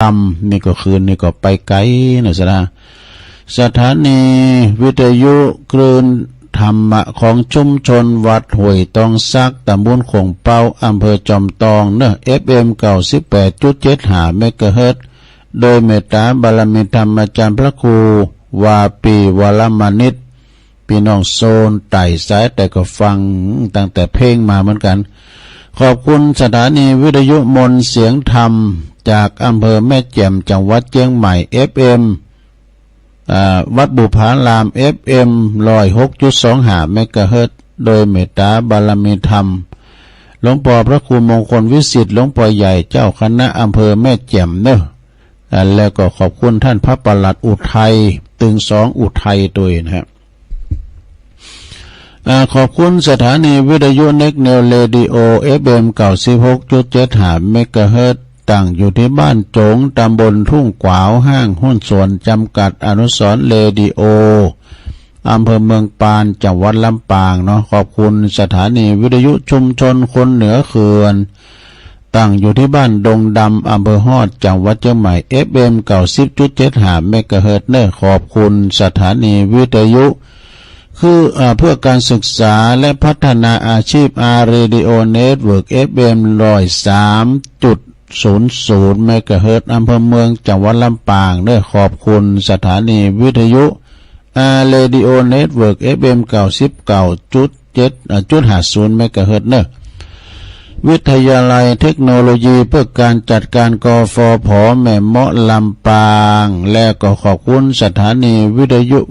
นี่ก็คืนนี่ก็ไปไกลนะสถานีวิทยุคลื่นธรรมะของชุมชนวัดห้วยตองซักตำบลคงเป้าอำเภอจอมตองเนอะ FM 98.75 เมกะเฮิรตซ์โดยเมตตาบารมีธรรมอาจารย์พระครูวาปีวรมานิตพี่น้องโซนไต่สายแต่ก็ฟังตั้งแต่เพลงมาเหมือนกันขอบคุณสถานีวิทยุมนต์เสียงธรรมจากอำเภอแม่แจ่มจังหวัดเชียงใหม่ FM วัดบุพาราม FM 106.25 เมกะเฮิรตซ์โดยเมตตาบารมีธรรมหลวงพ่อพระครูมงคลวิสิทธิ์หลวงพ่อใหญ่เจ้าคณะอำเภอแม่แจ่มเนอะแล้วก็ขอบคุณท่านพระปลัดอุทัยตึงสองอุทัยตัวนะครับขอบคุณสถานีวิทยุเน็กเนลเรดิโอ FM 96.75 เมกะเฮิรตซ์ตั้งอยู่ที่บ้านโจงตำบลทุ่งกวาวห้างหุ้นส่วนจำกัดอนุสรณ์เรดิโออำเภอเมืองปานจังหวัดลำปางเนาะขอบคุณสถานีวิทยุชุมชนคนเหนือเขื่อนตั้งอยู่ที่บ้านดงดำอำเภอฮอดจังหวัดเชียงใหม่ FM 90.75 เมกะเฮิรตซ์เนอะขอบคุณสถานีวิทยุคือเพื่อการศึกษาและพัฒนาอาชีพอาร์เรดิโอเน็ตเวิร์ก FM 103.00 เมกะเฮิรตซ์อำเภอเมืองจังหวัดลำปางเนอะขอบคุณสถานีวิทยุอาร์เรดิโอเน็ตเวิร์ก FM 99.50 เมกะเฮิรตซ์เนอะวิทยาลัยเทคโนโลยีเพื่อการจัดการกฟผ.แม่เมาะลำปางและก็ขอบคุณสถานี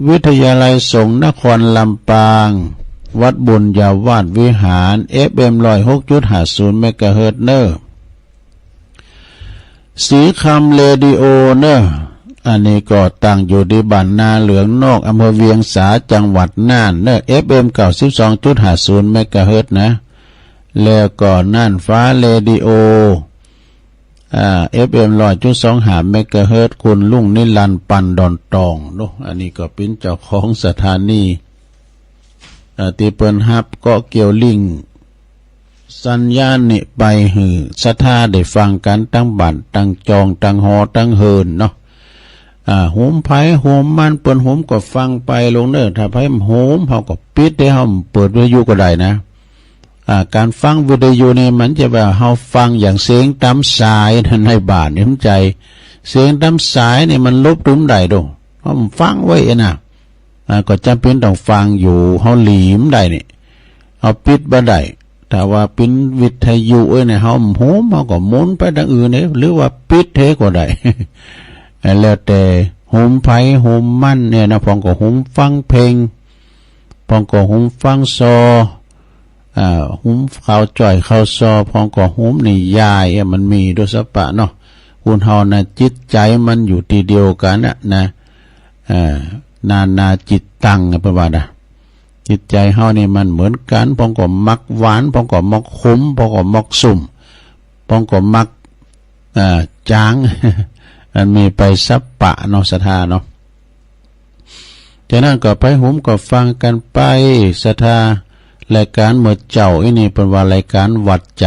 วิทยาลัยสงฆ์นครลำปางวัดบุญญาวาสวิหาร FM 106.50 เมกะเฮิรตซ์เนอะสีคำเรดิโอเนอะอันนี้ก็ตั้งอยู่ที่บ้านนาเหลืองนอกอำเภอเวียงสาจังหวัดน่านเนอะ FM 92.50 เมกะเฮิรตซ์นะแล้วก็น่านฟ้าเรดิโอFM 100.25 เมกะเฮิรตซ์คุณลุงนิรันดร์ปันดอนตองเนาะอันนี้ก็เป็นเจ้าของสถานีที่เปิ้นฮับก็เกี่ยวลิงสัญญาณนี่ไปหือสถาได้ฟังกันตั้งบั่นตั้งจองตั้งหอตั้งเฮินเนาะโหมไผโหมมันเปิ้นโหมก็ฟังไปลงเด้อถ้าไผโหมเฮาก็ปิดได้เฮาเปิดวิทยุก็ได้นะการฟังวิทยุนี่มันจะแบบเฮาฟังอย่างเสียงตามสายในบ้านนี่เข้าใจเสียงตามสายนี่มันลบดุมได้ดเฮาฟังไว้นะก็จำเป็นต้องฟังอยู่เฮาหลีมได้นี่เอาปิดบ่ได้ถ้าว่าเป็นวิทยุเนี่ยเฮาโหมเฮาก็หมุนไปทางอื่นนี่หรือว่าปิดเทก็ได้ แล้วแต่โหมไผโหมมันเนี่ยนะพองก็โหมฟังเพลงพองก็โหมฟังซอหุ้มข้าวจ่อยข้าวซอพองก็หุ้มนี่ยายมันมีโดยสปะเนาะคุณเฮานะจิตใจมันอยู่ทีเดียวกันนะนาจิตตังประมาณน่ะจิตใจเฮานี่มันเหมือนกันพองก็มักหวานพองก็มักขมพองก็มักสุ่มพองก็มักจาง มันมีไปสัปปะเนาะศรัทธาเนาะฉะนั้นก็ไปหุ้มก็ฟังกันไปศรัทธารายการเมื่อเจ้าอันนี้เป็นว่ารายการวัดใจ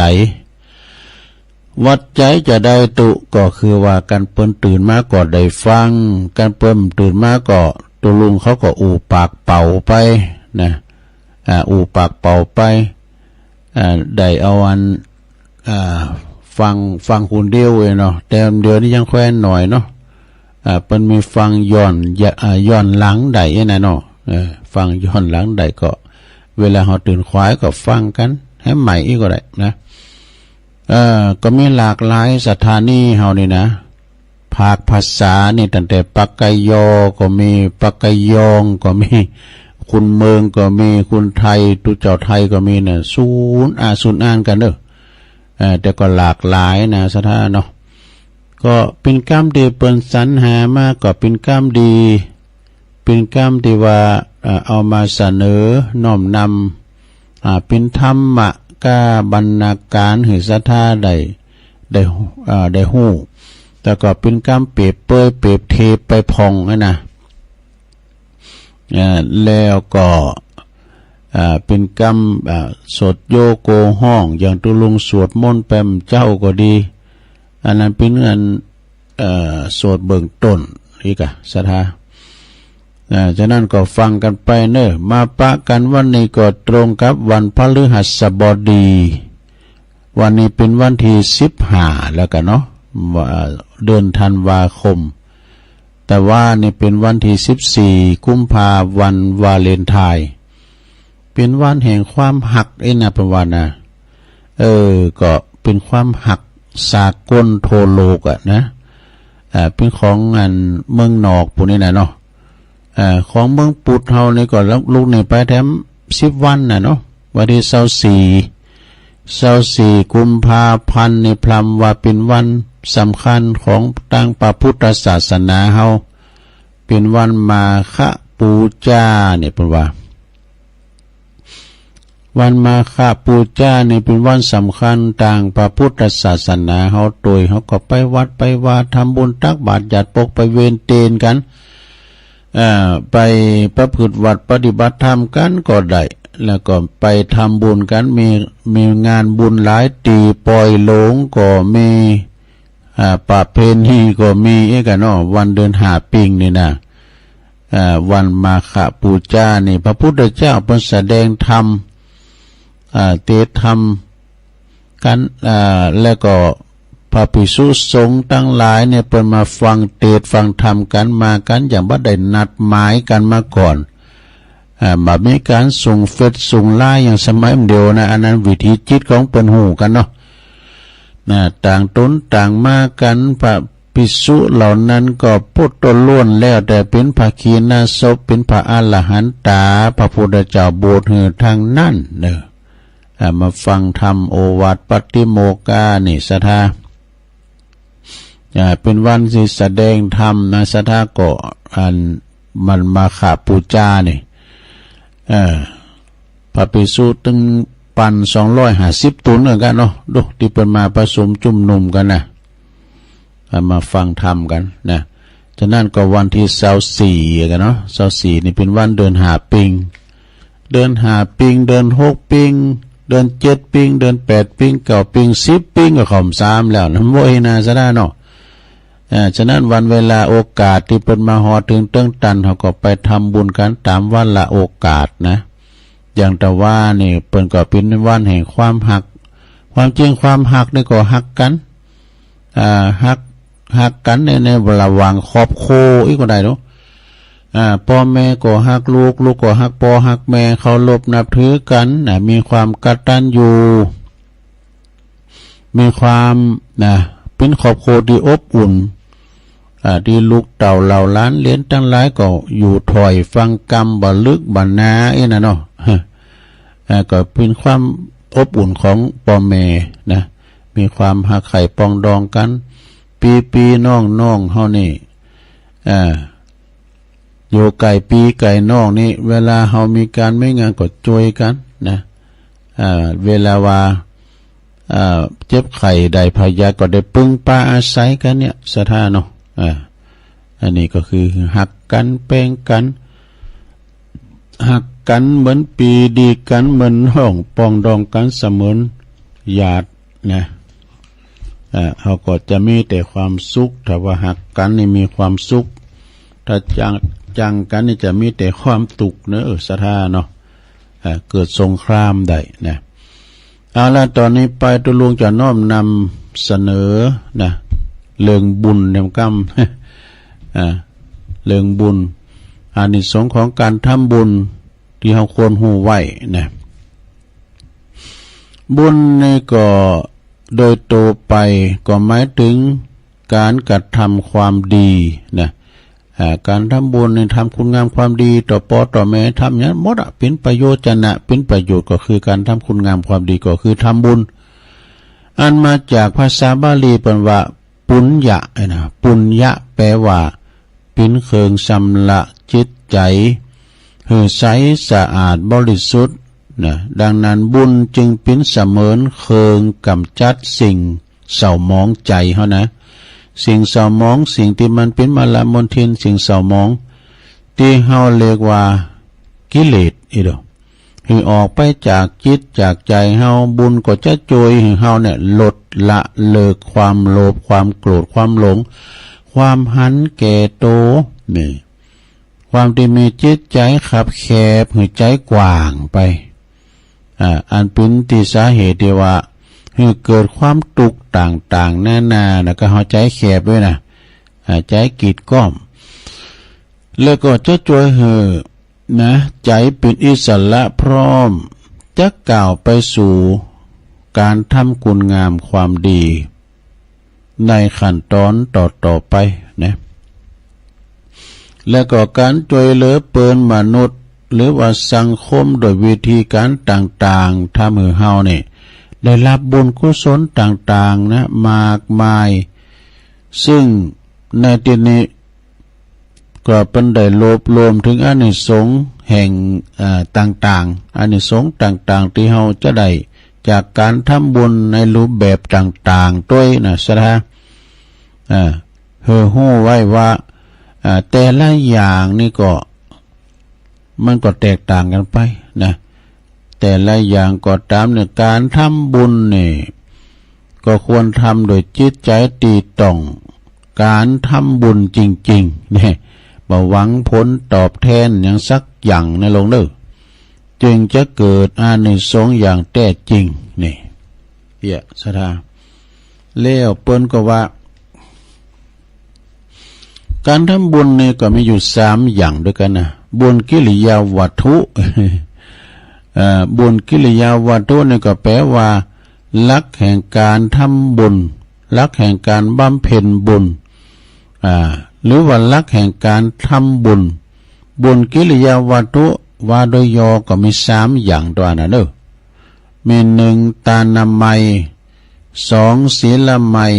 จะได้ตุก็คือว่าการเปิ้นตื่นมาก็ได้ฟังการเปิ้นตื่นมาก็ตัวลุงเขาก็อู่ปากเป่าไปนะอู่ปากเป่าไปได้เอาอันฟังคนเดียวเนาะแต่เดี๋ยวนี้ยังแคว้นหน่อยเนาะเปิ้นมีฟังย้อนหลังได้นะเนาะฟังย้อนหลังได้ก็เวลาเราตื่นควายก็ฟังกันให้ใหม่อีกก็ได้นะก็มีหลากหลายสถานีเฮานี่นะภาคภาษานี่ตั้งแต่ปักไกยอก็มีปักไกยองก็มีคุณเมืองก็มีคุณไทยตุเจ้าไทยก็มีเนี่ยศูนย์อ่านกันเด้อแต่ก็หลากหลายนะสถาเนาะก็เป็นกรรมดีเปิ้นสรรหามาก็เป็นกรรมดีเป็นกรรมที่ว่าเอามาเสนอน้อมนำเป็นธรรมะกาบรรณาการให้ศรัทธาได้ฮู้แต่ก็เป็นกรรมเปรียบเปยเปรียบเทไปพองนะแล้วก็เป็นกรรมสดโยโกห้องอย่างตุลุงสวดมนต์แปมเจ้าก็ดีอันนั้นเป็นเงิน สวดเบื้องต้นนี่กะศรัทธาฉะนั้นก็ฟังกันไปเนอะมาปะกันวันนี้ก็ตรงกับวันพฤหัสบดีวันนี้เป็นวันที่15แล้วกันเนาะเดือนธันวาคมแต่ว่านี่เป็นวันที่14กุมภาพันธ์วันวาเลนไทน์เป็นวันแห่งความหักนะเป็นวันนะก็เป็นความหักสากลโทโลกนะเป็นของงานเมืองนอกปุ่นนี่นะเนาะของเมืองปุถเฮานี่ก็ลูกนี่ไปแถม10วันน่ะเนาะวันที่24กุมภาพันธ์นี่พลัมว่าเป็นวันสำคัญของทางพระพุทธศาสนาเฮาเป็นวันมาฆปูจาเนี่ยเป็นว่าวันมาฆปูจานี่เป็นวันสำคัญทางพระพุทธศาสนาเฮาโดยเฮาก็ไปวัดไปว่าทำบุญตักบาตรญาติปกไปเวียนเตนกันไปประพฤติวัดปฏิบัติธรรมกันก็ได้แล้วก็ไปทำบุญกันมีงานบุญหลายตีปล่อยหลงก็มีประเพณีก็มีกันเนาะวันเดือน5ปีนี่นะวันมาฆปูจานี่พระพุทธเจ้าเพิ่นแสดงธรรมเทศธรรมกันแล้วก็พระภิกษุสงฆ์ทั้งหลายเนี่ยเพิ่นมาฟังเทศฟังธรรมกันมากันอย่างบ่ได้นัดหมายกันมาก่อนบ่มีการส่งเฟซส่งไลน์อย่างสมัยเดียวนะอันนั้นวิธีจิตของเพิ่นฮู้กันเนาะต่างตนต่างมากันพระภิกษุเหล่านั้นก็พุทธล้วนแล้วแต่เป็นภคีนาศพเป็นพระอรหันตาพระพุทธเจ้าโบสถ์ทางนั้นเด้อมาฟังธรรมโอวาทปฏิโมกข์นี่ศรัทธาเป็นวันที่แสดงธรรมนะศรัทธาก็อันมันมาฆปูจานี่พระภิกษุตึง1,250 ตุนกันเนาะดูที่เพิ่นมาผสมจุ่มนุมกันนะมาฟังธรรมกันนะฉะนั้นก็วันที่24กันเนาะ24นี่เป็นวันเดือน5ปีเดือน5ปีเดือน6ปีเดือน7ปีเดือน8ปี9ปี10ปีก็เข้า3แล้วนำบ่ให้น่าซะได้เนาะฉะนั้นวันเวลาโอกาสที่เพิ่นมาฮอดถึงเติ้งตันเฮาก็ไปทำบุญกันตามวันละโอกาสนะอย่างแต่ว่านี่เพิ่นก็เป็นวันแห่งความหักความจริงความหักนี่ก็หักกันหักกันในระหว่างครอบครัวอีกก็ได้เนาะพ่อแม่ก็หักลูกลูกก็หักพ่อหักแม่เคารพนับถือกันมีความกตัญญูมีความเป็นครอบครัวที่อบอุ่นที่ลูกเต่าเหล่าล้านเลี้ยนทั้งหลายก็อยู่ถอยฟังกรรมบ่ลึกบ่นานะเนาะก็เป็นความอบอุ่นของพ่อแม่นะมีความหักไข่ปองดองกันปีน้องเฮานี่อยู่ไก่ปีไก่น้องนี่เวลาเฮามีการไม่งานก็ช่วยกันนะเวลาว่าเจ็บไข้ได้พยาก็ได้ปึงปาอาศัยกันเนี่ยศรัทธาเนาะอันนี้ก็คือหักกันแป้งกันหักกันเหมือนปีดีกันเหมือนห้องปองดองกันเสมือนญาตินะเขาก็จะมีแต่ความสุขถ้าว่าหักกันนี่มีความสุขถ้าจังกันนี่จะมีแต่ความทุกข์เนอะศรัทธาเนาะเกิดสงครามได้นะเอาละตอนนี้ไปตุลุงจะน้อมนำเสนอนะเรื่องบุญแนวกรรมเรื่องบุญอานิสงส์ของการทำบุญที่เราควรหูไว้นะบุญนี่ก็โดยตัวไปก็หมายถึงการกระทำความดีนะการทำบุญในทำคุณงามความดีต่อพ่อต่อแม่ทำอย่างนั้นหมดเป็นประโยชน์เป็นประโยชน์ก็คือการทำคุณงามความดีก็คือทำบุญอันมาจากภาษาบาลีเป็นว่าปุญญะนะปุญญะแปลว่าเป็นเครื่องชำระจิตใจให้ใสสะอาดบริสุทธิ์นะดังนั้นบุญจึงเป็นเสมือนเครื่องกำจัดสิ่งเศร้าหมองใจเฮานะสิ่งเศร้าหมองสิ่งที่มันเป็นมลมลทินสิ่งเศร้าหมองที่เฮาเรียกว่ากิเลสอีดอกให้ออกไปจากจิตจากใจเฮาบุญก็จะช่วยให้เฮาเนี่ยลดละเลิกความโลภความโกรธความหลง ความหันแก่โตนี่ความที่มีจิตใจขับแคบหัวใจกว้างไปอันเป็นที่สาเหตุที่ว่าให้เกิดความตุกต่างๆนานาแล้วก็หัวใจแคบด้วยนะใจกีดก้อมแล้วก็จะช่วยให้นะใจเป็นอิสระพร้อมจะก้าวไปสู่การทำคุณงามความดีในขั้นตอนต่อไปนะแล้วก็การช่วยเหลือเปินมนุษย์หรือว่าสังคมโดยวิธีการต่างๆทำให้เฮาเนี่ยได้รับบุญกุศลต่างๆนะมากมายซึ่งในที่นี้ก็เป็นได้รวบรวมถึงอานิสงส์แห่งต่างๆอานิสงส์ต่างๆที่เฮาจะได้จากการทำบุญในรูปแบบต่างๆด้วยนะสระฮู้ไว้ว่าแต่ละอย่างนี่ก็มันก็แตกต่างกันไปนะแต่ละอย่างก็ตามเนี่ยการทำบุญนี่ก็ควรทำโดยจิตใจตีต้องการทำบุญจริงๆเนี่ยบ่หวังผลตอบแทนอย่างสักอย่างในลงเด้อจึงจะเกิดอานิสงส์อย่างแท้จริงนี่สถาแล้วเปิ้นก็ว่าการทำบุญนี่ก็มีอยู่3อย่างด้วยกันนะบุญกิริยาวัตถุบุญกิริยาวัตถุนี่ก็แปลว่าลักแห่งการทำบุญลักแห่งการบำเพ็ญบุญหรือว่าลักแห่งการทำบุญบุญกิริยาวัตถุว่าโดยย่อก็มี3อย่างตัวนะเด้อมี1ตานามัย2ศีลไมย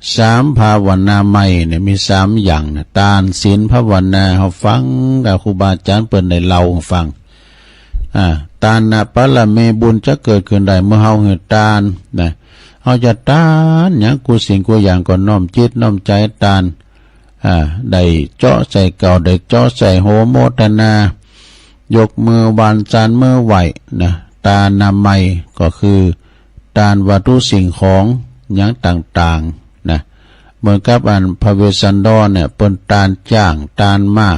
3ภาวนาไมยเนี่ยมี3อย่างนะทานศีลภาวนาเฮาฟังกับครูบาอาจารย์เปิ้นได้เล่าให้ฟังทานนะปะละเมบุญจะเกิดขึ้นได้เมื่อเฮาเฮ็ดทานนะเฮาจะทานหยังกูสิ่งกูอย่างก็น้อมจิตน้อมใจทานได้เจาะใส่เก่าได้เจาะใส่โหโมทนายกมือวานจานมือไหวนะทานนามัยก็คือทานวัตถุสิ่งของอย่างต่างๆนะเหมือนกับอันพระเวสสันดรเนี่ยเป็นทานจ้างทานมา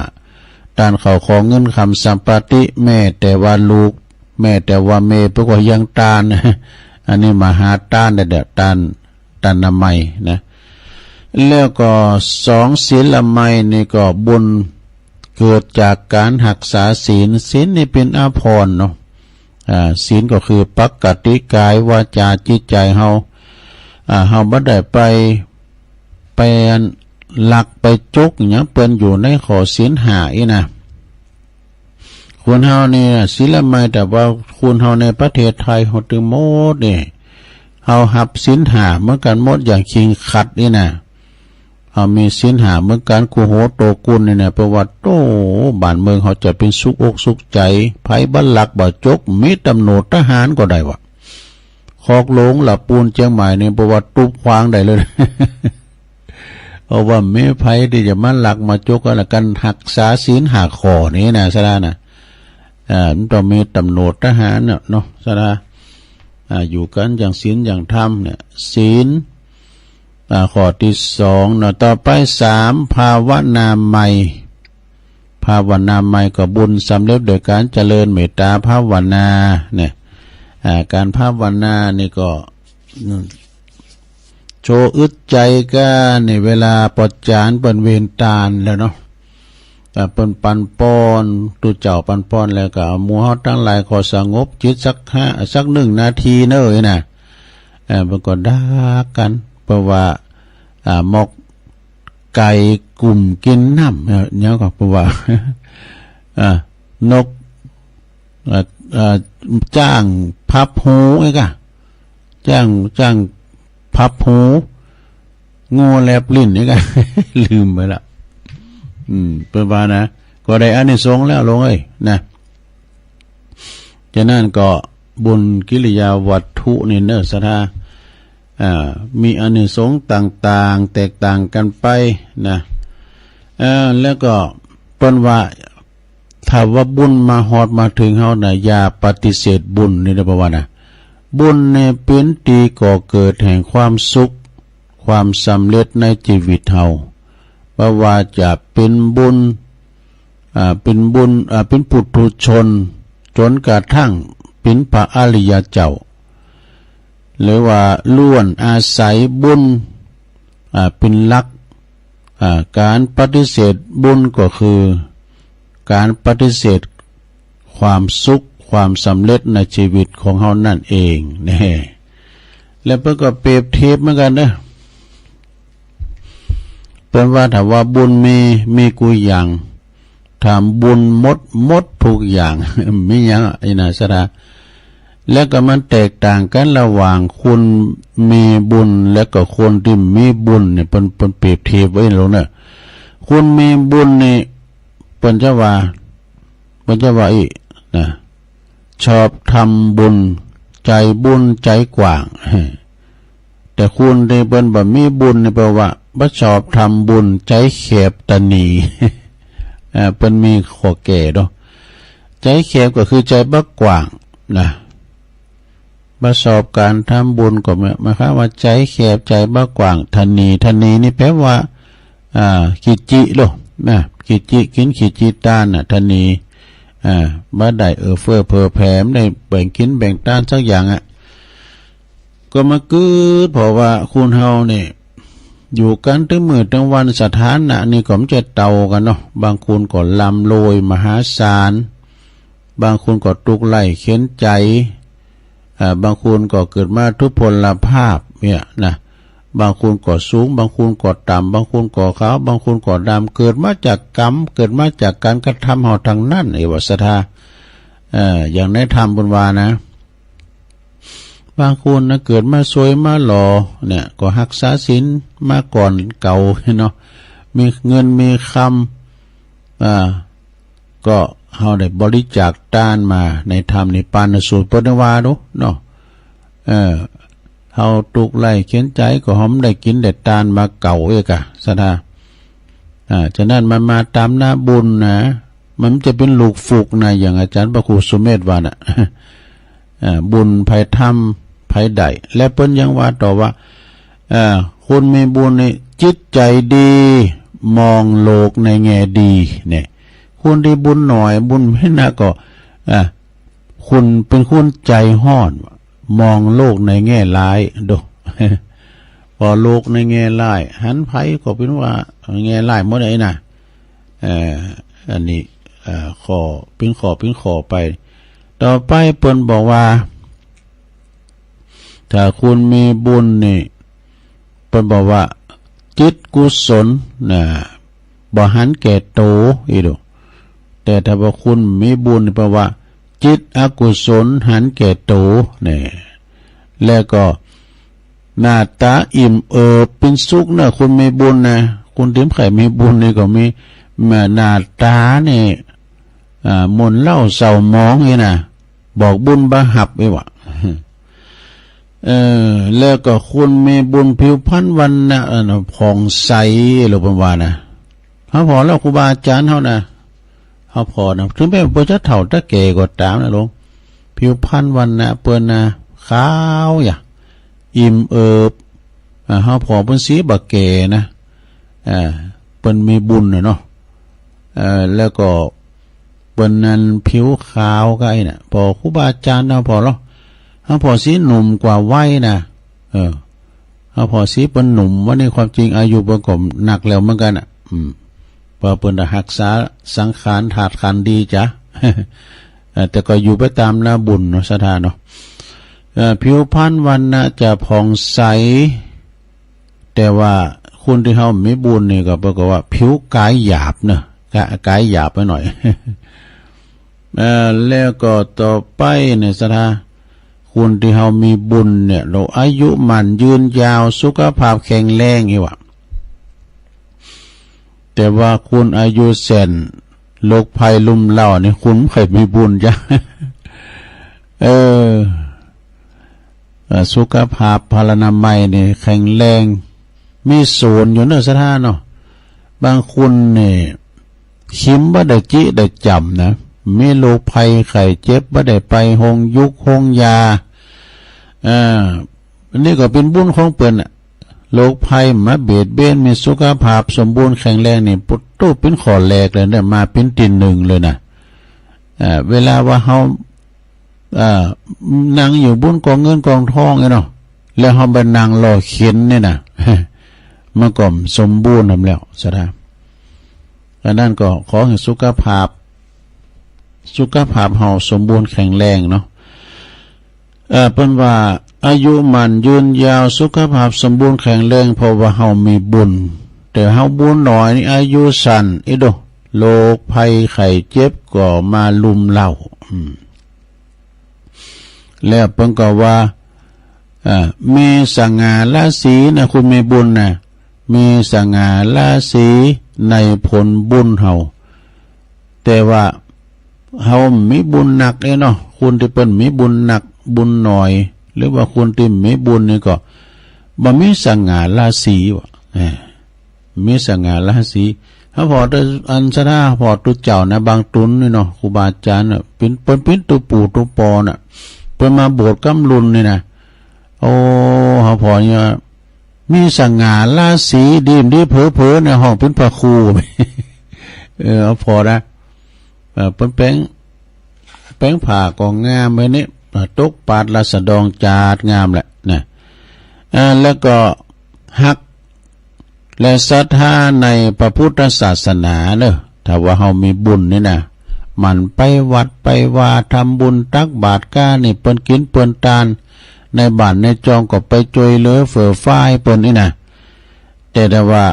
ทานเข้าของเงินคำสัมปติแม่แต่ว่าลูกแม่แต่ว่าเมเพื่อก็ยังทานอันนี้มหาทานได้ทานนามัยนะแล้วก็2ศีลไมยนี่ก็บุญเกิดจากการรักษาศีลนี่เป็นอาภรณ์เนาะศีลก็คือปกติกายวาจาจิตใจเฮาบ่ได้ไปหลักไปจกหยังเปิ้นอยู่ในข้อศีล5อีนะคนเฮานี่ศีลไมยแต่ว่าคนเฮาในประเทศไทยเฮาถึงหมดนี่เฮารับศีล5เหมือนกันหมดอย่างคิงขัดนี่นะมีศีล5เหมือนกันกูโหโตกุลเนี่ยประวัติโตบ้านเมืองเขาจะเป็นสุขอกสุขใจไผบัลลักบ่จกมีตำรวจทหารก็ได้วะคอกหลงหลับปูนเชียงใหม่เนี่ยประวัติตุบควางได้เลย เอาว่าไม่ไผที่จะมาหลักมาจกอะไรกันหักษาศีล5ข้อนี้นะซะนะมันต้องมีตำรวจทหารเนาะซะนะอยู่กันอย่างศีลอย่างธรรมเนี่ยศีลข้อที่2นะต่อไป3ภาวนาไมยภาวนาไมยก็บุญสำเร็จโดยการเจริญเมตตาภาวนาเนี่ยการภาวนานี่ก็โชอึดใจกันในเวลาปดจานเปิ้นเวนตาลแล้วเนาะแต่เปิ้นปันป้อนตุเจ้าปันป้อนแล้วก็หมู่เฮาทั้งหลายขอสงบจิตสัก1 นาทีเด้อนะมันก็ด่ากันเพราะว่าหมกไก่กลุ่มกินน้ำเนี่ยก็เพราะว่านกจ้างพับหูไอ้กะจ้างพับหูงูแลบลิ้นไอ้กะ ลืมไปละเป็นว่านะก็ได้อานิสงส์แล้วลงเอ้ยนะฉะนั้นก็บุญกิริยาวัตถุนี่เนอะสถามีอานิสงส์ต่างๆแตกต่างกันไปนะแล้วก็เปิ้นว่าถ้าว่าบุญมาฮอดมาถึงเฮาน่ะอย่าปฏิเสธบุญนี่นะเพราะว่านะบุญเนี่ยเป็นตีก่อเกิดแห่งความสุขความสำเร็จในชีวิตเฮา ราะว่าจะเป็นบุญเป็นปุถุชนจนกระทั่งเป็นพระอริยเจ้าหรือว่าล้วนอาศัยบุญเป็นหลักการปฏิเสธบุญก็คือการปฏิเสธความสุขความสำเร็จในชีวิตของเฮานั่นเองนี่แล้วเพิ่นก็เปรียบเทียบเหมือนกันนะเป็นว่าถ้าว่าบุญมีกุยอย่างทำบุญหมดทุกอย่างมีอย่างไอ้น่ะสระแล้วก็มันแตกต่างกันระหว่างคนมีบุญและก็คนที่มีบุญเนี่ยเป็นเปรียบเทียบไว้แล้วเนี่ยคนมีบุญนี่เป็นจะว่าอีนะชอบทำบุญใจบุญใจกว้างแต่คุณที่เป็นแบบมีบุญนี่แปลว่าบ่ชอบทำบุญใจแคบตนีเป็นมีข้อแก่เนาะใจแคบก็คือใจบ่กว้างนะประสบการทำบุญก็หมายความว่าใจแคบใจบ่กว้างทนีนี่แปลว่ากิจิโลนะกิจิกินกิจิตานน่ะทนีบ่ได้เฟ้อเพอแผ่ได้แบ่งกินแบ่งตานสักอย่างก็มาเกิดเพราะว่าคุณเฮานี่อยู่กันทั้งมื้อทั้งวันสถานะนี่ก็มันจะเต่ากันเนาะบางคนก็ร่ำรวยมหาศาลบางคนก็ทุกข์ไร้เข็นใจบางคนก็เกิดมาทุพพลภาพเนี่ยนะบางคนก็สูงบางคนก็ต่ำบางคนก็ขาวบางคนก็ดำเกิดมาจากกรรมเกิดมาจากการกระทำเฮาทางนั้นวศธาอย่างในธรรมบุญวานะบางคนนะเกิดมาสวยมาหล่อเนี่ยก็รักษาศีลมาก่อนเก่าเนาะมีเงินมีคำก็เฮาได้บริจาคทานมาในธรรมในปานสูตรปนวาเนาะเฮาตุกไล่เขียนใจก็หอมได้กินได้ทานมาเก่าเอกะสะดาฉะนั้นมันมาตามหน้าบุญนะมันจะเป็นลูกฟุกนะอย่างอาจารย์พระครูสุเมธว่าน่ะบุญภัยธรรมภัยใดและเปิ้นยังว่าต่อว่าคนมีบุญนี่จิตใจดีมองโลกในแง่ดีเนี่ยคนที่บุญหน่อยบุญไม่น่าก็คุณเป็นคนใจห้อนมองโลกในแง่ร้ายดูพอโลกในแง่ร้ายหันไผก็เป็นว่าแง่ร้ายหมดเลยนะอันนี้ข้อไปต่อไปเปิ้นบอกว่าถ้าคุณมีบุญนี่เปิ้นบอกว่าจิตกุศลบ่หันแก่โตอีดูแต่ถ้าว่าคุณมีบุญแปลว่าจิตอกุศลหันแก่โตเนี่ยแล้วก็หน้าตาอิ่มเป็นสุขนะคุณมีบุญนะคุณที่ใครมีบุญนี่ก็มีหน้าตาเนี่ยมนเล่าเศร้ามองนี่นะบอกบุญบาหับไว้วะแล้วก็คุณมีบุญผิวพรรณวันนะผ่องใสหรือประมาณนะเขาพอแล้วครูบาอาจารย์เขานะเขาพอนะถึงแม้ว่าจะเฒ่าจะแก่ก็ตามนะลงผิวพรรณวันนะเปิ้นนะขาวอย่าอิ่มเขาพอเป็นสีบะแก่นะเปิ้นมีบุญเนาะแล้วก็เปิ้นนั้นผิวขาวก็ไอ้น่ะพอครูบาอาจารย์เขาพอแล้วเขาพอสีหนุ่มกว่าวัยนะเขาพอสีเป็นหนุ่มว่าในความจริงอายุเปิ้นก็หนักแล้วเหมือนกันพอเปิ้นรักษาสังขารถาดขันดีจ้ะ แต่ก็อยู่ไปตามหน้าบุญเนาะสถานเนาะผิวพรรณวันนะจะผ่องใสแต่ว่าคนที่เขาไม่บุญนี่ก็บอกว่าผิวกายหยาบเนาะกายหยาบไปหน่อย แล้วก็ต่อไปเนี่ยสถานคนที่เขามีบุญเนี่ยเราอายุมันยืนยาวสุขภาพแข็งแรงนี่วะแต่ว่าคุณอายุเส้นโรคภัยลุ่มเล่านี่คุณไม่เคยมีบุญจ้ะ สุขภาพพลานามัยนี่แข็งแรงมีศูนย์อยู่เนอะสถานเนาะบางคนนี่คิมบ่ได้จิได้จำนะมีโรคภัยไข้เจ็บบ่ได้ไปหงยุกหงยาอันนี้ก็เป็นบุญของเปิ้น โรคภัยมาเบียดเบียนมีสุขภาพสมบูรณ์แข็งแรงนี่ปุตตุเป็นข้อแรกเลยเนี่ยมาเป็นที่หนึ่งเลยนะเวลาว่าเฮานั่งอยู่บนกองเงินกองทองเนาะแล้วเฮาไปนั่งรอเข็นเนี่ยนะมันก็สมบูรณ์นำแล้วซะนะดังนั้นก็ขอให้สุขภาพเฮาสมบูรณ์แข็งแรงเนาะเพิ่นว่าอายุมันยืนยาวสุขภาพสมบูรณ์แข็งแรงเพราะว่าเฮามีบุญแต่เฮาบุญน้อยนี่อายุสั้นอีโดโรคภัยไข้เจ็บก็มาลุมเล่าแล้วเพิ่นก็ว่ามีสง่าราศีนะคุณมีบุญนะมีสง่าราศีในผลบุญเฮาแต่ว่าเฮามีบุญหนักเนาะคุณที่เปิ้นมีบุญหนักบุญหน่อยหรือว่าคุณที่มีบุญนี่ก็บ่มีสง่าราศีว่ะมีสง่าราศีถ้าพอได้อันซะนะพอตุเจ้านะบางตุนนี่เนาะครูบาอาจารย์น่ะเป็นตัวปู่ตัวปอน่ะเพิ่นมาโบสถ์กำลุนนี่นะโอ้เฮาพอเนี่ยมีสง่าราศีดีมดีเผลอๆในห้องเป็นพระครูเอาพอนะเปิ้นแป้งผ่าก็งามไว้นี่ตกปาดละสะดองจาดงามแหละนะแล้วก็ฮักและศรัทธาในพระพุทธศาสนาเนอะถ้าว่าเฮามีบุญนี่นะมันไปวัดไปว่าทำบุญตักบาตรก้านี่เปิ้นกินเปิ้นทานในบ้านในจองก็ไปจอยเหลือเฟื่อฟ้ายเปิ้นนี่นะแต่ว่า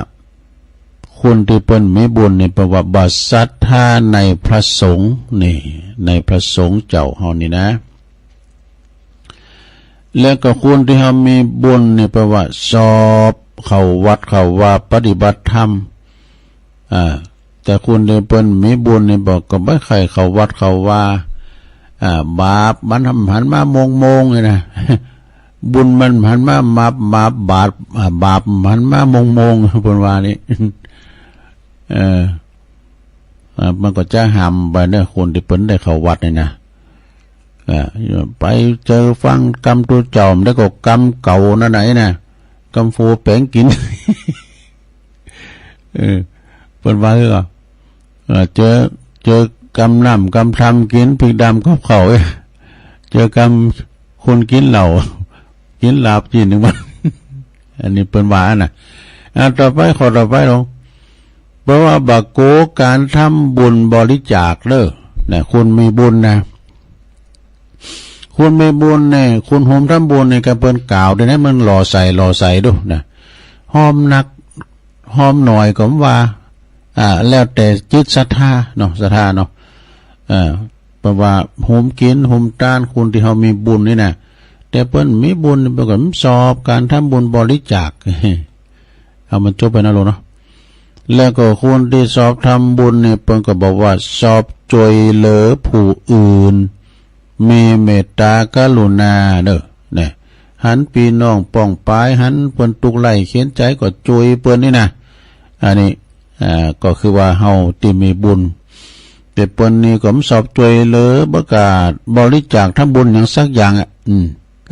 คนที่เปิ้นมีบุญนี่แปลว่าบ่ศรัทธาในพระสงฆ์นี่ในพระสงฆ์เจ้าเฮานี่นะแล้วก็คนที่เฮามีบุญนี่แปลว่าสอบเข้าวัดเข้าว่าปฏิบัติธรรมแต่คนที่เปิ้นมีบุญนี่บอกก็บ่ใครเข้าวัดเข้าว่าบาปมันหันมามงเลยนะบุญมันหันมาบาปหันมามงเพิ่นว่านี่มันก็จะห้ามไปเนี่ยคนที่เปิ้นได้เข้าวัดนี่นะไปเจอฟังกรรมตัวเจ้าแล้วก็กรรมเก่านั่นไหนนะกรรมฟูแป้งกินเปิ้นว่าเจอกรรมน้ำกรรมทำกินพริกดำกับเขาเจอกรรมคนกินเหล้ากินลาบจีนหนึ่งวันอันนี้เปิ้นว่านะต่อไปขอต่อไปลงเพราะว่าบักโกการทำบุญบริจาคเด้อนะคุณมีบุญนะคุณมีบุญเนี่ยคุณโฮมทำบุญเนี่ยก็เปิ้นกล่าวได้นะมันหล่อใส่ดูนะหอมหนักหอมหน่อยก็ว่าแล้วแต่จิตศรัทธาเนาะศรัทธาเนาะเพราะว่าโฮมกินโฮมต้านคุณที่เฮามีบุญนี่นะแต่เปิ้นมีบุญเปิ้นก็สอบการทำบุญบริจาคเอามันจบไปนะลูกเนาะแล้วก็คนที่สอบทำบุญเนี่ยเปิ้นก็บอกว่าสอบช่วยเหลือผู้อื่นมีเมตตากรุณาเด้อเนี่ยหันพี่น้องป้องปายหันเปิ้นตุกไล่เขียนใจก็ช่วยเปิ้นนี่นะอันนี้ก็คือว่าเฮาที่มีบุญแต่เปิ้นนี่ก็สอบช่วยเหลือประกาศบริจาคทำบุญอย่างสักอย่าง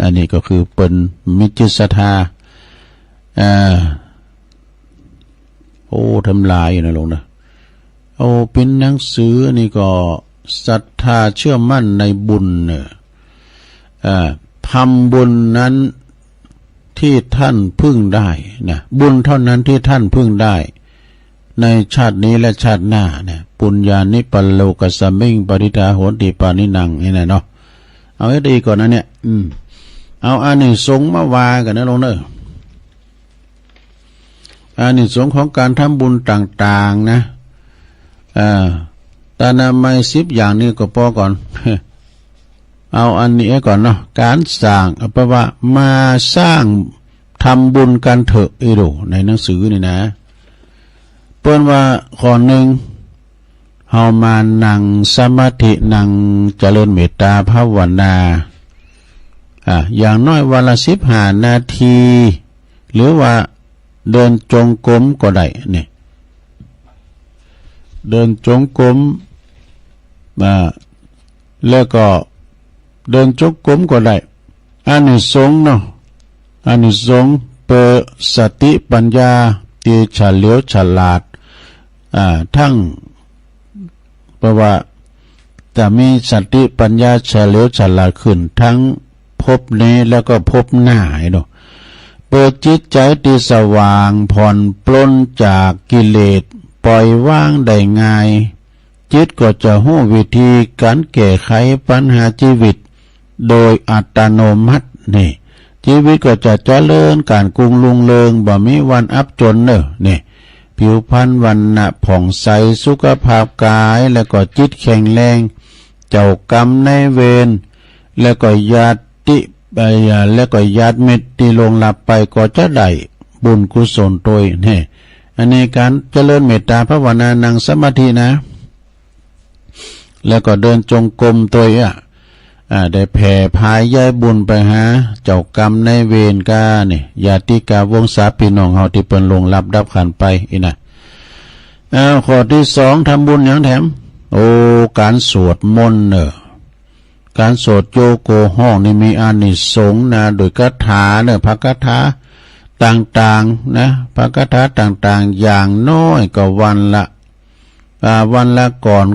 อันนี้ก็คือเปิ้นมีจิตศรัทธาโอ้ทำลายอยู่นะลงนะโอ้เป็นหนังสือนี่ก็ศรัทธาเชื่อมั่นในบุญเนี่ยทำบุญนั้นที่ท่านพึ่งได้นะบุญเท่านั้นที่ท่านพึ่งได้ในชาตินี้และชาติหน้าเนี่ยปุญญานิปัลโลกัสสมิงปริทาโหติปานินังนี่นะเนาะเอาให้ดีก่อนนะเนี่ยเอาอานิสงส์มาวากันนะลงเนอะอานิสงส์ของการทำบุญต่างๆนะตานามัย10อย่างนี้ก็พอก่อน เอาอันนี้ก่อนเนาะการสร้างแปลว่ามาสร้างทำบุญกันเถอะดูในหนังสือนี่นะเปิ้นว่าข้อหนึ่งเฮามานั่งสมาธินั่งเจริญเมตตาภาวนาอย่างน้อยวันละ15 นาทีหรือว่าเดินจงกรมก็ได้เนี่ยเดินจงกรมแล้วก็เดินจงกรมก็ได้อานิสงส์เนาะอานิสงส์ เปิดสติปัญญาตีเฉลียวฉลาดทั้งเพราะว่าจะมีสติปัญญาเฉลียวฉลาดขึ้นทั้งภพนี้แล้วก็ภพหน้าเนาะเปิดจิตใจที่สว่างผ่อนปลนจากกิเลสปล่อยว่างได้ง่ายจิตก็จะรู้วิธีการแก้ไขปัญหาชีวิตโดยอัตโนมัตินี่ชีวิตก็จะเจริญการกรุงรุ่งเรืองบ่มีวันอับจนเนอะนี่ผิวพรรณวรรณะผ่องใสสุขภาพกายแล้วก็จิตแข็งแรงเจ้ากรรมในเวรแล้วก็ญาติแล้วก็ญาติมิตรที่ลงลับไปก็จะได้บุญกุศลโดยนี่อันนี้การเจริญเมตตาภาวนานั่งสมาธินะแล้วก็เดินจงกรมตัวได้แผ่พายย้ายบุญไปหาเจ้ากรรมในเวรกาเนี่ยญาติกาวงศาพี่น้องเฮาที่เปิ้นลงรับดับขันไปอีน่ะข้อที่สองทำบุญอย่างแถมการสวดมนต์การสวดโยโกห้องนี่มีอานิสงส์นะโดยคาถาพระคาถาต่างๆนะพระคาถาต่างๆอย่างน้อยก็วันละก่อน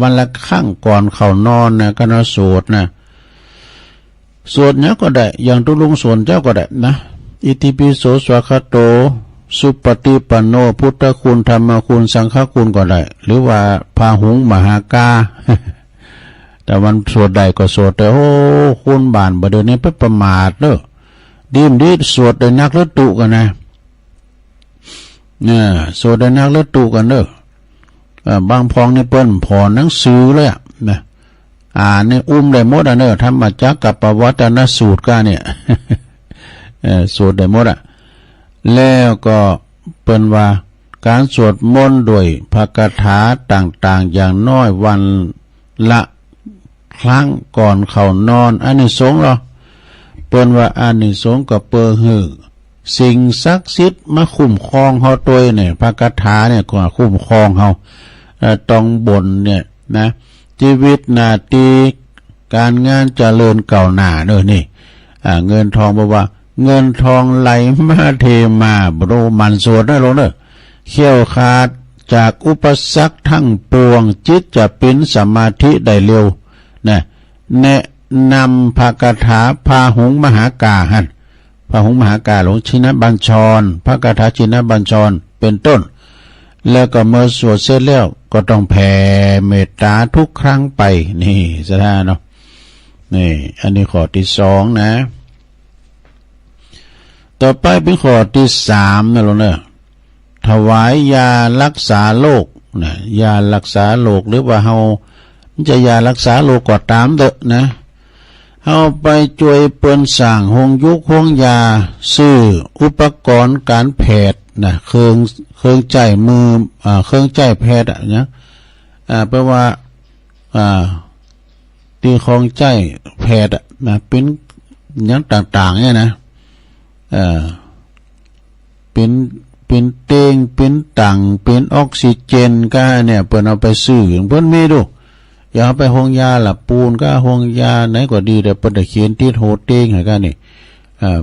วันละข้างก่อนเข้านอนนะก็สวดนะสวดเนี้ยก็ได้อย่างตุลุงสวดเจ้าก็ได้นะอิติปิโสสวากขาโตสุปฏิปันโนพุทธคุณธรรมคุณสังฆคุณก็ได้หรือว่าพาหุงมหากา แต่วันสวดใดก็สวดแต่คุณบานบ่เดี๋ยวนี้ไปประมาทเด้อดีสวดได้นักละตุกันนะเนี่ยสวดได้นักละตุกันเด้อบางพองนี่เปิ้นพอหนังสือเลยนะนี่ได้หมดธรรมจักรกับปวัตนสูตรกาเนี่ยสวดได้หมดแล้วก็เปิ้นว่าการสวดมนต์ด้วยพระคาถาต่างๆอย่างน้อยวันละครั้งก่อนเข้านอนอานิสงส์เหรอเปิ้นว่าอานิสงส์ก็เปิ้นสิ่งศักดิ์สิทธิ์มาคุ้มครองเฮาตัวเนี่ยพระคาถาเนี่ยก็คุ้มครองเฮาต้องบนเนี่ยนะชีวิตนาทีการงานเจริญเก่าหน้านี่เงินทองบอกว่าเงินทองไหลมาเทมาบรมันสวดได้ลงเขี้ยวขาดจากอุปสรรคทั้งปวงจิตจะเป็นสมาธิได้เร็วนะแนะนำพระคาถาพาหุงมหากาหันพระหุงมหากาหลวงชินบัญชรพระคาถาชินบัญชรเป็นต้นแล้วก็เมื่อสวดเสร็จแล้วก็ต้องแผ่เมตตาทุกครั้งไปนี่สถานเนาะนี่อันนี้ข้อที่สองนะต่อไปเป็นข้อที่สามนะลุงถวายยารักษาโรคนะยารักษาโรคหรือว่าเฮาจะยารักษาโรคก็ตามเถอะนะเฮาไปช่วยเปิ้นสร้างห้องยุกห้องยาซื้ออุปกรณ์การแพทย์นะเครื่องใจมือเครื่องใจแพทย์นะแปลว่าที่ของใจแพทย์นะเป็นอย่างต่างๆเนี่ยนะเป็นเต้งเป็นตังเป็นออกซิเจนก็เนี่ยเปิ้นเอาไปซื้อเพิ่นมีดูอย่าเอาไปห้องยาละปูนก็ห้องยาไหนก็ดีแต่เปิ้นเขียนติดโหเต้งให้กันนี่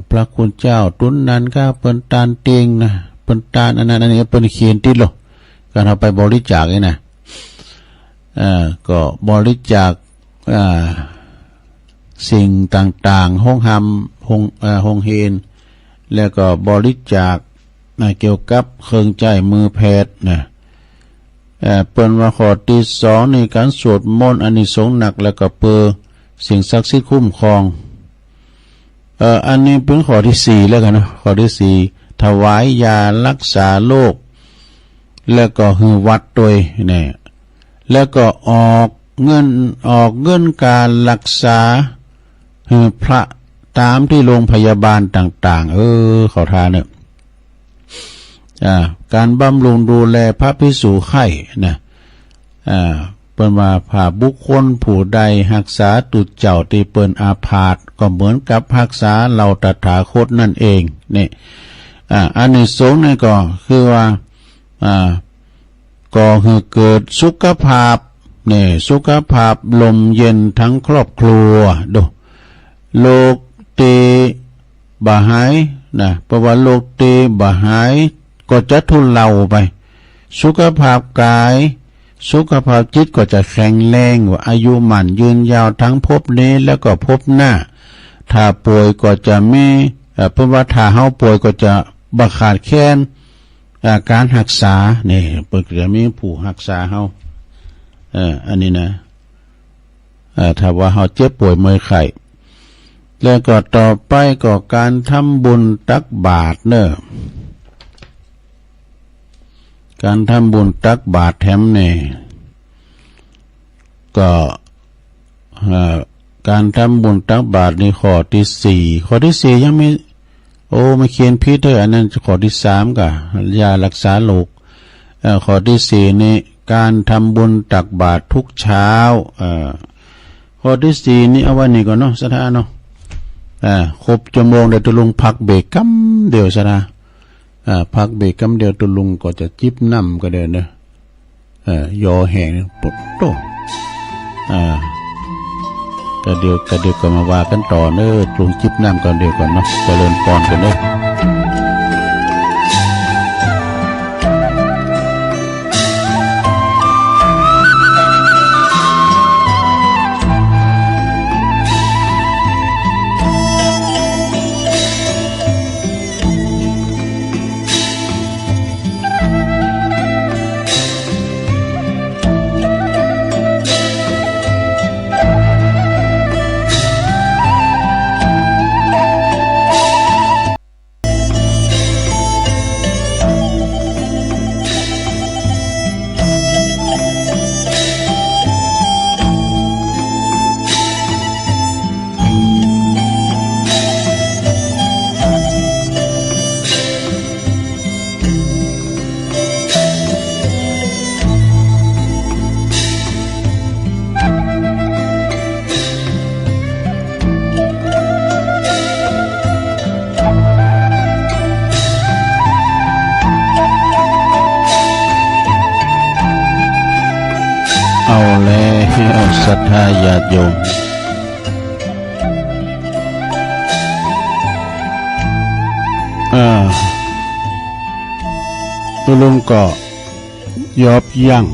พระคุณเจ้าตุนนั้นก็เปิ้นตานเต้งนะเปิ้นตานอันนั้นอันนี้เปิ้นเขียนติดหรอกการเอาไปบริจาคนี่นะก็บริจาคสิ่งต่างๆห้องหำห้องเฮนแล้วก็บริจาคเกี่ยวกับเครื่องใจมือแพทย์นะเปิ้นว่าข้อที่สองในการสวดมนต์อานิสงส์หนักแล้วก็เปิดสิ่งศักดิ์สิทธิ์คุ้มครองอันนี้เป็นข้อที่สี่แล้วกันนะข้อที่สี่ถวายยารักษาโรคแล้วก็หือวัดโดยเนี่ยแล้วก็ออกเงินการรักษาหือพระตามที่โรงพยาบาลต่างๆขอทานเนี่ยการบำรุงดูแลพระภิกษุไข้นะเปิ้นว่าผ่าบุคคลผู้ใดรักษาตุเจ้าที่เปิ้นอาพาธก็เหมือนกับรักษาเราตถาคตนั่นเองนี่อันนี้สงนี่ก็คือว่าก็คือเกิดสุขภาพนี่สุขภาพลมเย็นทั้งครอบครัวดูโลกตีบ่หาย นะเพราะว่าโรคเตบ่หายก็จะทุเลาไปสุขภาพกายสุขภาพจิตก็จะแข็งแรงว่าอายุหมันยืนยาวทั้งภพนี้แล้วก็ภพหน้าถ้าป่วยก็จะมีเพราะว่าถ้าเฮาป่วยก็จะบ่ขาดแคลนการรักษานี่เปิดจะมีผู้รักษาเฮาอันนี้นะถ้าว่าเฮาเจ็บป่วยเมื่อยไข้แล้วก็ต่อไปก็การทำบุญตักบาตรเนอะการทำบุญตักบาตรแถมเนี่ยก็การทำบุญตักบาตรในข้อที่4ข้อที่4ยังไม่ไม่เขียนผิดเด้ออันนั้นข้อที่3ก็ยารักษาโรคข้อที่4นี่การทำบุญตักบาตรทุกเช้าข้อที่4นี่เอาไว้นี่ก่อนเนาะสถานเนาะครบชั่วโมงเดี๋ยวตุลุงพักเบรกกำเดียวซะนะพักเบรกกำเดียวตุลุงก็จะจิบน้ำก็เดินเนอะยอแห้งปุ๊บโตก็เดี๋ยวก็มาว่ากันต่อเนอะตุลุงจิบน้ำก่อนเดียวก่อนเนาะเจริญพรกันเนอะเอาแล้วศรัทธาญาติโยมตุลุงก็ยอบยั่ง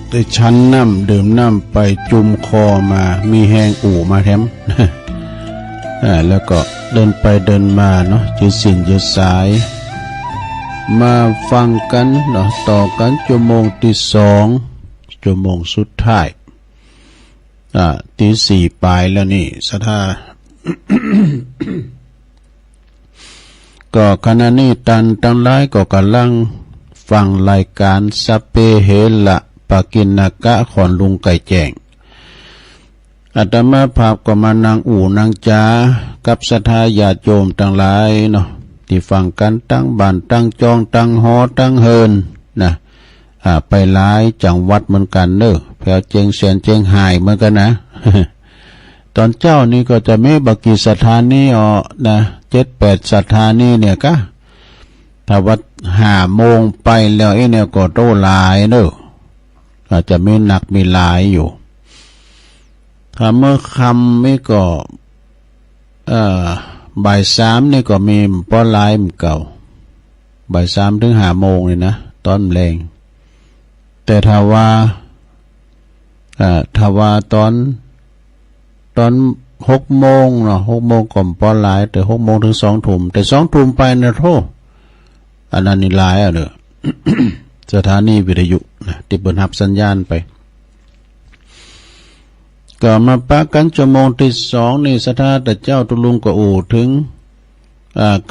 ได้ชั้นน้ำดื่มน้ำไปจุ่มคอมามีแหงอู่มาแถม แล้วก็เดินไปเดินมาเนาะยืดสินยืดสายมาฟังกันเนาะต่อกันชั่วโมงที่2ชั่วโมงสุดท้ายตี4ปลายแล้วนี่สถา ก็ขณะนี้ตันทั้งหลายก็กำลังฟังรายการสัพเพเหระปกิณณกะของลุงไก่แจ้งอาตมาภาพก็มานั่งอู่นั่งจากับศรัทธาญาติโยมทั้งหลายเนาะที่ฟังกันตั้งบ้านตั้งจองตั้งหอตั้งเฮินนะไปหลายจังหวัดเหมือนกันเนอะแถวเจียงเสียนเจียงไฮ้เหมือนกันนะ ตอนเจ้านี่ก็จะไม่บักกี่สถานีนะ7-8สถานีเนี่ยก็ถ้าวัด5 โมงไปแล้วเนี่ยก็โตหลายเนอะอาจจะไม่หนักมีหลายอยู่ถ้าเมื่อคำไม่ก็บ่าย3นี่ก็มีป้อหลายมเก่าบ่าย3 ถึง 5 โมงเลยนะตอนแรงแต่ถ้าว่าตอน6 โมงเนาะ6 โมงก่อนป้อหลายแต่6 โมงถึง2 ทุ่มแต่2 ทุ่มไปนะโทษอันนั้นนี่หลายเด้อ สถานีวิทยุนะที่เปิดรับสัญญาณไปก็มาปะกันชั่วโมงที่2นี่สถาแต่เจ้าตุลุงก็ถึง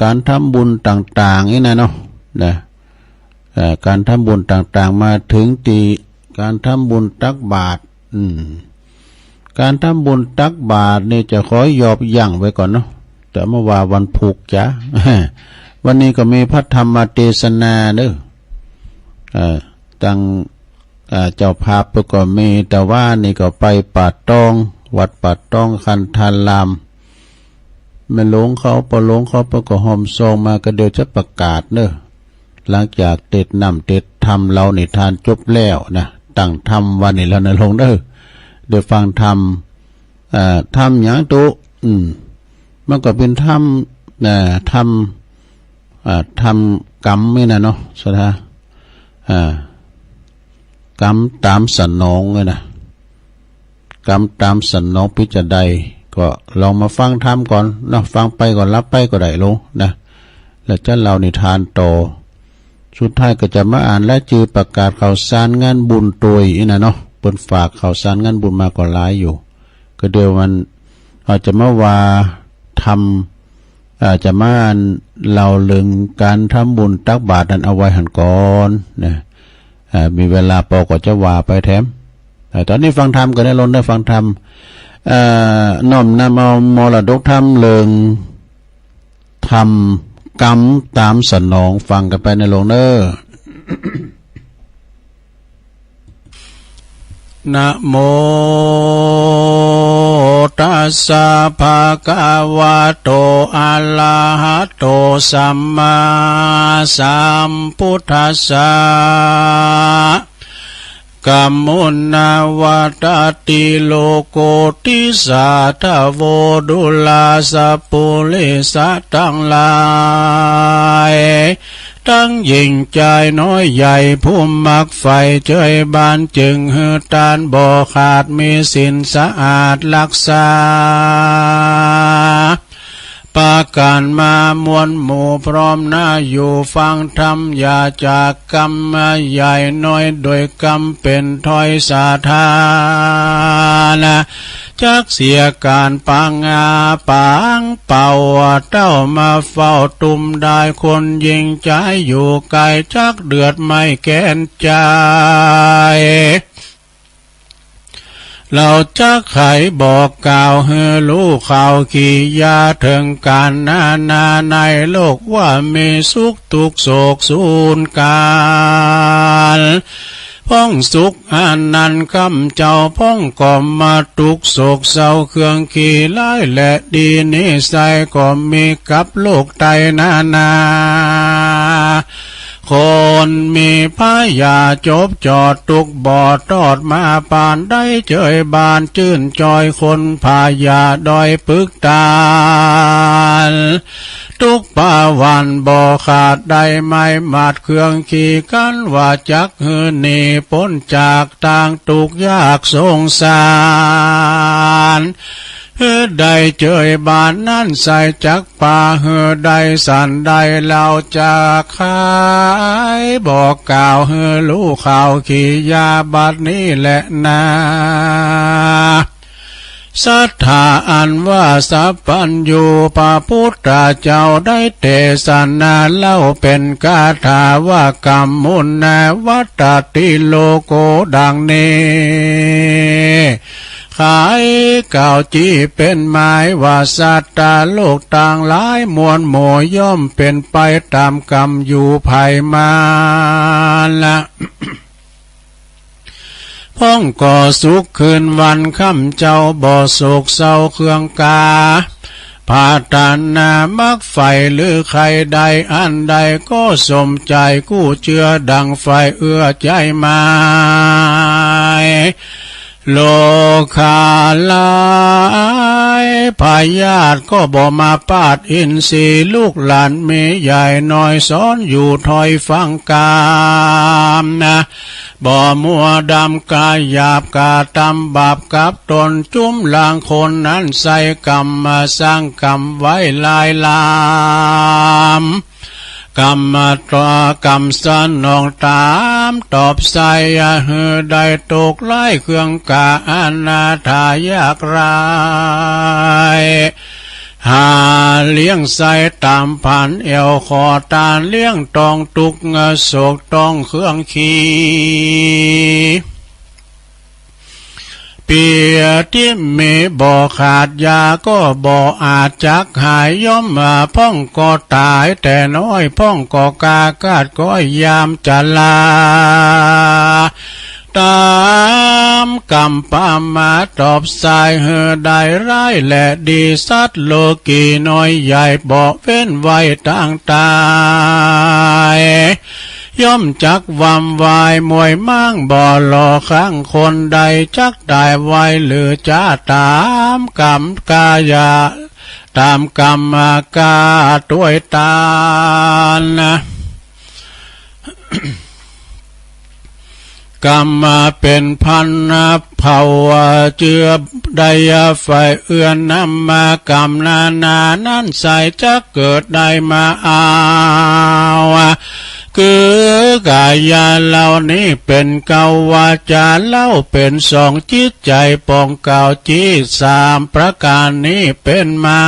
การทำบุญต่างๆนี่นะเนาะนะการทำบุญต่างๆมาถึงตีการทำบุญตักบาตรการทำบุญตักบาตรนี่จะขอยอบยั่งไว้ก่อนเนาะแต่เมื่อว่าวันผูกจ้ะ วันนี้ก็มีพระธรรมเทศนาเด้อตั้งเจ้าภาพก็มีแต่ว่านี่ก็ไปป่าตองวัดป่าตองคันธารามไม่หลงเขาปะหลงเขาปะก็หอมซองมาก็เดี๋ยวจะประกาศเด้อหลังจากเต็ดน้ำเต็ดธรรมเรานิทานจบแล้วนะตั้งธรรมวันนี้แล้วนะลงเด้อเดี๋ยวฟังธรรมธรรมอย่างตุมันก็เป็นธรรมธรรม ทำกรรมนี่นะเนาะสถากรรมตามสนองเลยนะกรรมตามสนองพิจารณาก็ลองมาฟังธรรมก่อนเนาะฟังไปก่อนรับไปก็ได้ลงนะแล้วจะเล่านิทานต่อสุดท้ายก็จะมาอ่านและจือประกาศข่าวสารงานบุญตัวอีนะเนาะเปิ้นฝากข่าวสารงานบุญมาก็หลายอยู่ก็เดี๋ยวมันอาจจะมาว่าทำอาจจะมาเล่าเรื่องการทำบุญตักบาตรนั้นเอาไว้หันก่อนนะมีเวลาพอก็จะว่าไปแถมตอนนี้ฟังธรรมก็ได้ลงได้ฟังธรรมน้อมนำเอามรดกธรรมเรื่องทำกรรมตามสนองฟังกันไปในโลงเนอนะโมตัสสะภะคะวะโตอะระหะโตสัมมาสัมพุทธัสสะกัมมุนาวัตติโลโกติสาทะโวดุลาสปุริสะทั้งหลายทั้งยิ่งใจน้อยใหญ่ผู้มักไฟเจยบานจึงหือตานบ่ขาดมีศีลสะอาดรักษาปาการมามวลหมู่พร้อมหน้าอยู่ฟังธรรมอย่าจากกรรมใหญ่น้อยโดยกรรมเป็นถ้อยสาธารจักเสียการปังปังเป่าเต้ามาเฝ้าตุ่มได้คนยิงใจอยู่ไกลจักเดือดไม่แก่นใจเราจะไขบอกกล่าวให้รู้ข่าวขี่ยาถึงการนาในโลกว่ามีสุขทุกโศกสูญการพ้องสุขอันนั้นคำเจ้าพ้องก่อมาทุกโศกเศร้าเครื่องขี่ไล่และดีนิสัยก็มีกับโลกไตนาคนมีพายาจบจอดตุกบ่อตอดมาปานได้เจยบานจื่นจอยคนพายาดอยปึกตาลทุกป่าวันบ่อขาดได้ไม่มาดเครื่องขี่กันว่าจักหือหนีพ้นจากทางตุกยากสงสารได้เจยบานนั่นใส่จักป่าได้สันได้เล่าจากขายบอกกล่าวรู้ข่าวขี่ยาบัดนี้แหละนาศรัทธาอันว่าสัพพัญญูพระพุทธเจ้าได้เทศนาเล่าเป็นคาถาว่ากรรมมุนนาวัตติโลโกดังนี้ขายเก่าจีเป็นหมายว่าสัตตาโลกต่างหลายมวลหมู่ย่อมเป็นไปตามกรรมอยู่ภายมาละพ้องก่อสุขคืนวันค่ำเจ้าบ่โศกเศร้าเครื่องกาพาตานามักไฟหรือใครใดอันใดก็สมใจกู้เชื่อดังไฟเอื้อใจมาโลคาลายพายาตก็บ่มาปาดอินทรีลูกหลานมีใหญ่น้อยสอนอยู่ถอยฟังกามนะบ่มัวดำกายหยาบกาตำบาปกับตนจุ้มลางคนนั้นใส่กรรมมาสร้างกรรมไว้ลายลามกรรมตรกรรมสนองตามตอบใส่ได้ตกไล่เครื่องกาอนาถายากรายหาเลี้ยงใส่ตามผ่านเอวคอตาเลี้ยงตองตุกโศกตองเครื่องขี้เปียที่มีบ่ขาดยาก็บ่อาจจักหายย่อมมาพ้องก็ตายแต่น้อยพ้องก็กากาดก็ยามจะลาตามกรรมปามาตอบสายได้ร้ายและดีสัตว์โลกีน้อยใหญ่บ่เว้นไว้ต่างตายย่อมจักวำวายมวยมั่งบ่หล่อข้างคนใดจักได้ไว้หรือจะตามกรรมกายา ตามกรรมกาด้วยตานะกรรมมาเป็นพันนะเผาเจือได้ไฟเอื้อนนำมากรรมนานั้นใส่จะเกิดได้มาเอาคือกายาเหล่านี้เป็นเกาวาจาเล่าเป็นสองจิตใจปองเก่าจิตสามประการนี้เป็นไม้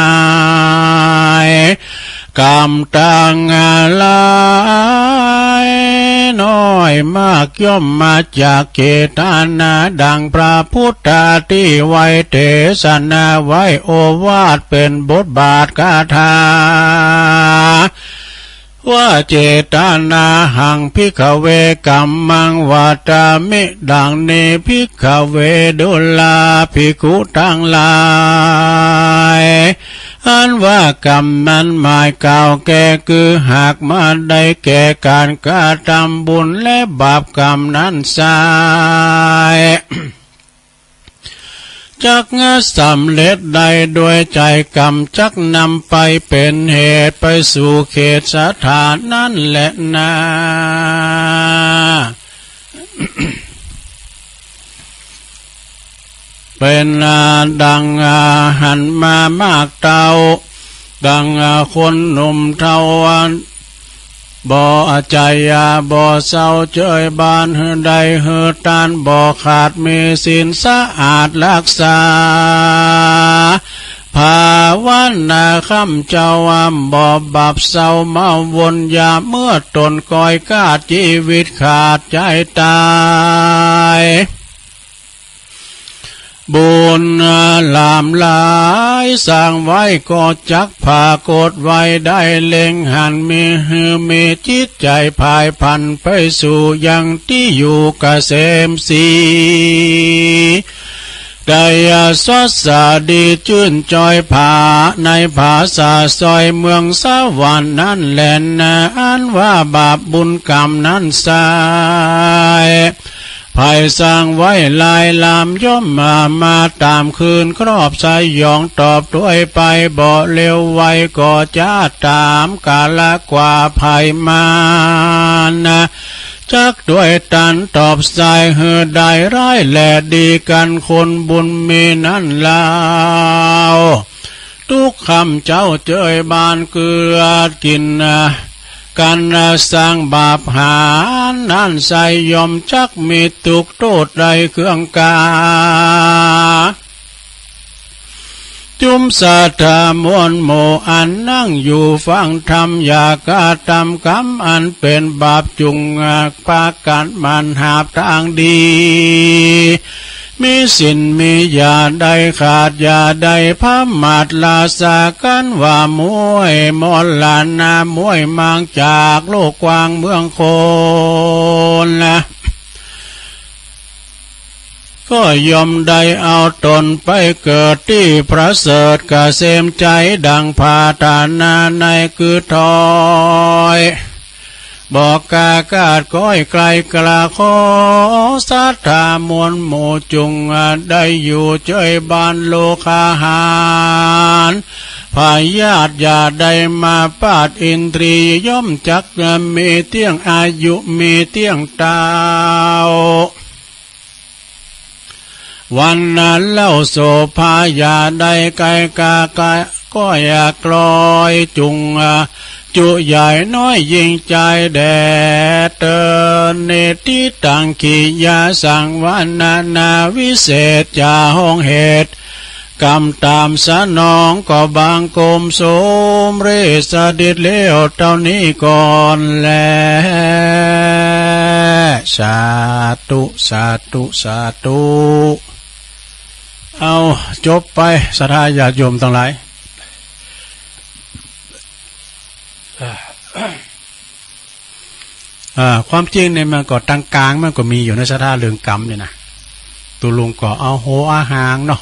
กรรมต่างหลายน้อยมากย่อมมาจากเจตนาดังพระพุทธที่ไว้เทศนาไว้โอวาทเป็นบทบาทคาถาว่าเจตนาหังภิกขเวกัมมังวาตามิดังนี้ภิกขเวดุลาภิกขุทั้งหลายอันว่ากรรมนั้นหมายกล่าวแก่คือหากมาได้แก่การกระทำบุญและบาปกรรมนั้นไซจักสำเร็จได้โดยใจกรรมจักนำไปเป็นเหตุไปสู่เขตสถานนั่นแหละนะเป็นดังหันมามากเต่าดังคนหนุ่มเทาวันบ่ใจบ่เศร้าเจยบานเฮือใดเฮือตานบ่ขาดมีศีลสะอาดรักษาภาวันนาคำเจ้าบ่บับเศร้ามาวนยาเมื่อตนก้อยกาดชีวิตขาดใจตายบุญลามหลายสร้างไว้ก็จักพากดไว้ได้เล็งหันมีจิตใจพายพันไปสู่ยังที่อยู่เกษมสีได้สดสดีชื่นจอยผาในภาษาซอยเมืองสวรรค์นั่นแหละนะอันว่าบาปบุญกรรมนั้นสายภัยสร้างไว้ลายลามย่อมมาตามคืนครอบสายยองตอบด้วยไปบ่เร็วไวก็จะตามกาลกว่าภัยมานะจักด้วยตันตอบสายเหือได้ร้ายแลดีกันคนบุญมีนั่นลาวทุกคำเจ้าเจยบานเกลือกินกันสร้างบาปหานั่นใส่ยอมจักมีตุกโทษใดเครื่องกาจุมสัทธามวลโมอันนั่งอยู่ฟังธรรมอยากาทำกรรมอันเป็นบาปจุงปากันมันหาบทางดีมีสินมียาใดขาดยาใดพระมาดลาสากันว่ามวยมอลลานามวยมังจากโลกกว้างเมืองโคนนะก็ยอมได้เอาตนไปเกิดที่ประเสริฐกเกษมใจดังพาตานาในคือทอยบอกกากาดก้อยไกลกลาขอสัทธามวลหมู่จุงได้อยู่เจยบานโลคาหารพายาตอย่าได้มาปาดอินทรีย่อมจักมีเตี้ยงอายุมีเตี้ยงตาววันนั้นเล่าโสภายาได้ไกลกากาก็อยากกลอยจุงจุใหญ่น้อยยิ่งใจแดดเตือนเนติตังขียาสังวานาวิเศษจาห้องเหตุกรรมตามสนองก็บางกลมโสมเรสดิดเลี้ยวเท่านี้ก่อนแลสาธุสาธุสาธุเอาจบไปศรัทธาญาติโยมทั้งหลายความจริงเนี่ยมันก็ตั้งกลางมันก็มีอยู่ในศรัทธาเรื่องกรรมเนี่ยนะตุลุงก็เอาโหอาหางเนาะ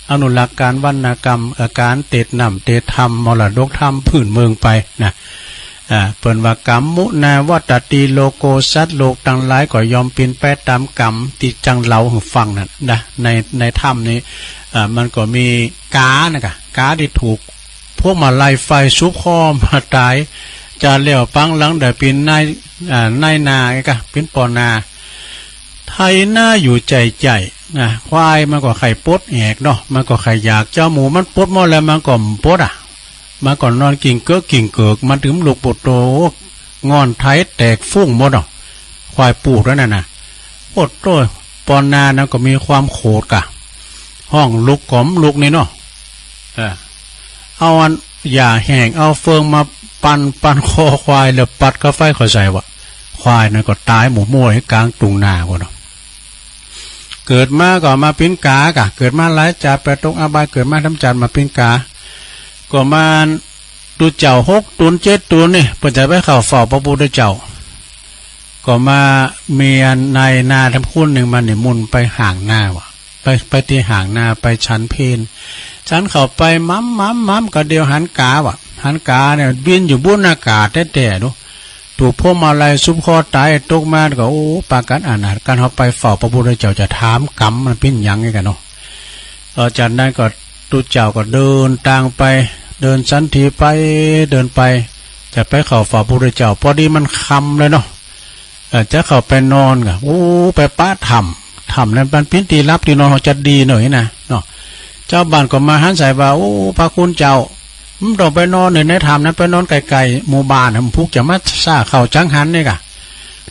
อนุรักษ์การวรรณกรรมการเตดนำเตดธรรมมรดกธรรมพื้นเมืองไปนะเปิ่นว่ากรรมมุนาวัตติโลโกสัตโลกทั้งหลายก็ยอมเป็นไปตามกรรมที่จังเล่าให้ฟังนั่นนะในธรรมนี้มันก็มีกานะกะกาที่ถูก พวกมาไล่ไฟซุบคอมาตายจะเลี้ยวปังหลังเดี๋ยวเป็นนายนาไงกะเป็นปอนาไทยหน้าอยู่ใจนะควายมันก็ไข่ปดแหกเนาะมันก็ไข่อยากเจ้าหมูมันปดหมดแล้วมันก็ปดมันก่อนนอนกิ่งเกิกมันถึงลูกปดโตงอนไทยแตกฟุ้งหมดเนาะควายปูดแล้วน่ะปดโตปอนานะก็มีความโขดกะห้องลุกกล่อมลุกนี่เนาะเอาอันอย่าแห้งเอาเฟืองมาปั่นคอควายแล้วปัดกาไฟขอใส่วะควายนั่นก็ตายหมูมั่วให้กลางตุงนาก่อนเนาะเกิดมาก็มาปิ้นกากะเกิดมาหลายจ่าแปดตกอาบายเกิดมาทำจานมาปิ้นกาก็มาดูเจ้า6 ตุน 7 ตุนนี่เปิดใจไปเข้าเฝ้าพระพุทธเจ้าก็มาเมียนายนาทำคุณหนึ่งมันเนี่ยมุนไปห่างหน้าวะไปที่ห่างหน้าไปชั้นเพนชั้นเข้าไปม้ำก็เดียวหันกาวะหันกาเนี่ยบินอยู่บนอากาศแต่ดูถูกพวกมาลายซุปคอตายตกมาก็โอ้ปากันอ่านการเขาไปเฝ้าพระพุทธเจ้าจะถามกรรมมันเป็นยังไงกันเนาะจากนั้นก็ตุเจ้าก็เดินต่างไปเดินสันทีไปเดินไปจะไปเข้าเฝ้าพระพุทธเจ้าพอดีมันค่ำเลยเนาะจะเข้าไปนอนก็โอ้ไปป้าถ้ำนั้นเป็นพิธีรับที่นอนเขาจะดีหน่อยนะเนาะเจ้าบ้านก็มาหันใส่ว่าโอ้พระคุณเจ้ามันต้องไปนอนในถ้ำนั้นไปนอนไกลๆหมู่บ้านมันพุกจะมาซ่าเข่าจังหันนี่กะ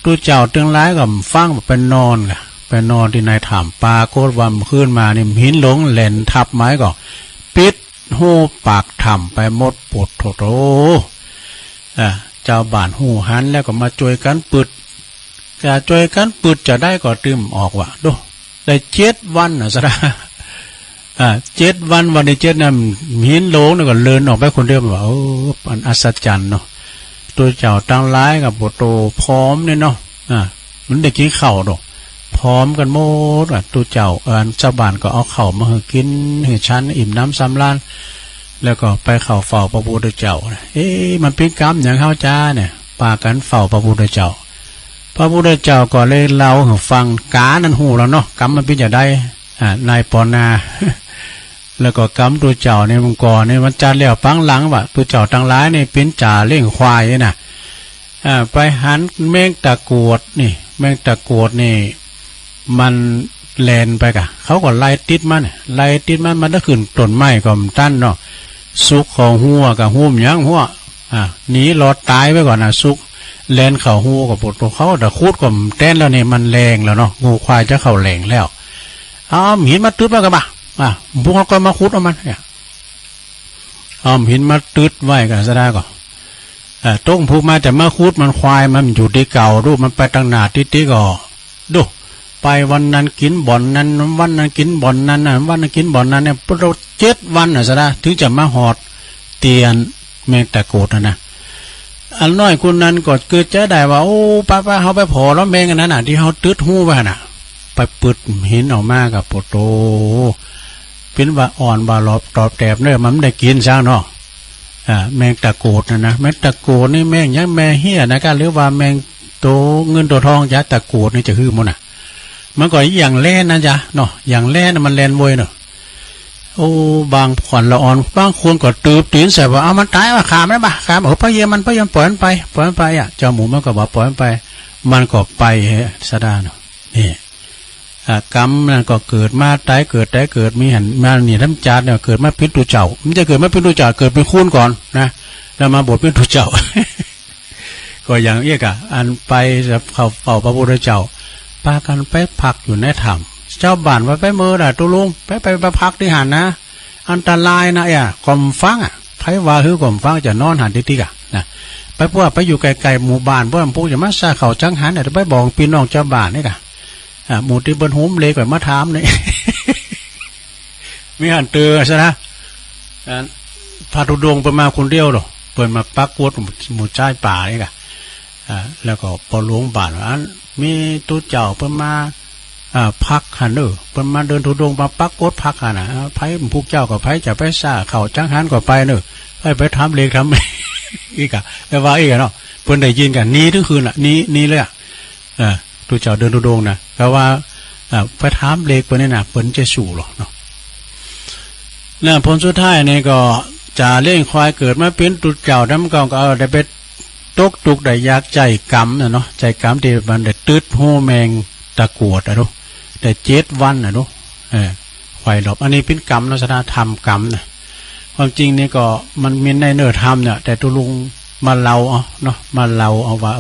ตูเจ้าตึงร้ายกับฟังไปนอนกะไปนอนที่ในถ้ำปลาโคตรวันขึ้นมานี่หินหลงแหลนทับไม้ก็ปิดหูปากถ้ำไปหมดปวดโถเจ้าบ้านหูหันแล้วก็มาช่วยกันปึดจะช่วยกันปึดจะได้ก็ตื่มออกว่ะดูได้7 วันนะสระ7 วันวันที่7นั้นหินโหลงนี่ก็เลินออกไปคนเดียวว่าโอ้อันอัศจรรย์เนาะตัวเจ้าตั้งร้ายกับโบโตพร้อมเนี่ยเนาะมันได้กินข้าวดอกพร้อมกันหมดตัวเจ้าเจ้าบ้านก็เอาข้าวมาให้กินให้ฉันอิ่มน้ำสำราญแล้วก็ไปเข้าเฝ้าพระพุทธเจ้ามันเป็นกรรมอย่างเข้าจ้าเนี่ยปากันเฝ้าพระพุทธเจ้าพระพุทธเจ้าก็เลยเล่าให้ฟังกานั่นหูแล้วเนาะกรรมมันเป็นอย่างไรนายปอนาแล้วก็กำตัวเจ้าในมังกรในวันจันทร์แล้วปังหลังว่ะตัวเจ้าตั้งร้ายนี่เป็นจ่าเล่งควายน่ะไปหันแมงตะกวดนี่แมงตะกวดนี่มันแลนไปกะเขาก็ไล่ติดมันมันได้ขึ้นต้นไม้ก็ตั้นเนาะซุกของหัวกับหุ้มยังหัวหนีรอดตายไว้ก่อนนะซุกแลนเข่าหัวกับปวดตัวเขาแต่คูดกับแต้นแล้วเนี่ยมันแรงแล้วเนาะงูควายจะเข่าแรงแล้วหินมาตึ๊ดมากันบ้าพวกเขาก็มาขุดเอามันเนี่ยหินมาตึ๊ดไว้กันซะได้ก่อนต้งพูมาแต่มาขุดมันควายมันอยู่ที่เก่ารูปมันไปตั้งหนาที่ก่อดูไปวันนั้นกินบ่อนนั้นวันนั้นกินบ่อนนั้นวันนั้นกินบ่อนนั้นเนี่ยเรา7 วันซะได้ถึงจะมาหอดเตียนแมงตะโกดนะอันน้อยคนนั้นก็เกิดจะได้ว่าโอ้ป้าเขาไปพอแล้วแมงกันนั้นที่เขาตึ๊ดหู้ไปน่ะไปปึดหินออกมากับปโตเป็นว่าอ่อนว่าหลอบตอบแตบเนี่ยมันได้กินช่างเนาะแมงตะโกดนะแมงตะโกดนี่แมงยังแมงเหี้ยนะกันหรือว่าแมงโตเงินตัวทองยัดตะโกดนี่จะฮื้อมันมันก็อย่างแล่นนะจ๊ะเนาะอย่างแล่นมันแลนวยเนาะโอ้บางขวัญละอ่อนบางคนก็ตืบตีนใส่ว่าเอามันตายว่าขามันบ้าขาพะเยมันปล่อยมันไปเจ้าหมูมันก็บอกปล่อยมันไปมันก็ไปซะได้เนาะนี่กรรมนั่นก็เกิดมาตายเกิดมีหันมานี่น้ำจานเนี่ยเกิดมาเป็นตัวเจ้ามันจะเกิดมาเป็นตัวเจ้าเกิดเป็นคุณก่อนนะแล้วมาบทเป็นตัวเจ้า ก็อย่างเอี้ยกะอันไปจะเข้าเฝ้าพระพุทธเจ้าพากันไปพักอยู่ในถ้ำเจ้าบ้านว่าไปเมื่อน่ะตุลุงไปพักที่หันนะอันตรายนะกล่อมฟังไผว่าคือกล่อมฟังจะนอนหันติ๊กๆนะไปพวกไปอยู่ไกลๆหมู่บ้านพวกมันพูดจะมาซาเขาจังหันเนี่ยไปบอกพี่น้องเจ้าบ้านนี่กะหมู่ที่บนหุ้มเลยก่อนมาถามเลย มีหันเตือซะนะพาทุดงไปมาคนเดียวหรอเปิดมาปักกวดหมู่ใจป่านี่กะแล้วก็พอหลวงบ้านอันมีตัวเจ้าเปิดมาพักหันเปิดมาเดินทุดงมาปักกวดพักหันไผ่พวกเจ้ากับไผ่จะไปซ่าเข่าจังหันก็ไปไปทำเลยทำ อีกอะแต่ว่าอีกเนาะเปิดได้ยินกันนี้ทุกคืนอ่ะนี้เลยตัวเจ้าเดินทุดงนะแต่ว่าไปถามเล็กไปนี่นะเปิ้นจะสู่หรอกเนาะแล้วผลสุดท้ายนี่ก็ จ่าเลี้ยงควายเกิดมาเป็นตุเจ้าน้ำกองก็เอาได้ไปตกตุกได้ยากใจกำนะเนาะใจกำที่มันได้ตืดหูแมงตะกวดอะลูกได้7 วันอะลูกควายหลบอันนี้เป็นกรรมลักษณะธรรมกรรมนะความจริงนี่ก็มันมีในเนื้อธรรมเนี่ยแต่ตุลุงมาเล่าเอาเนาะมาเล่าเอาว่า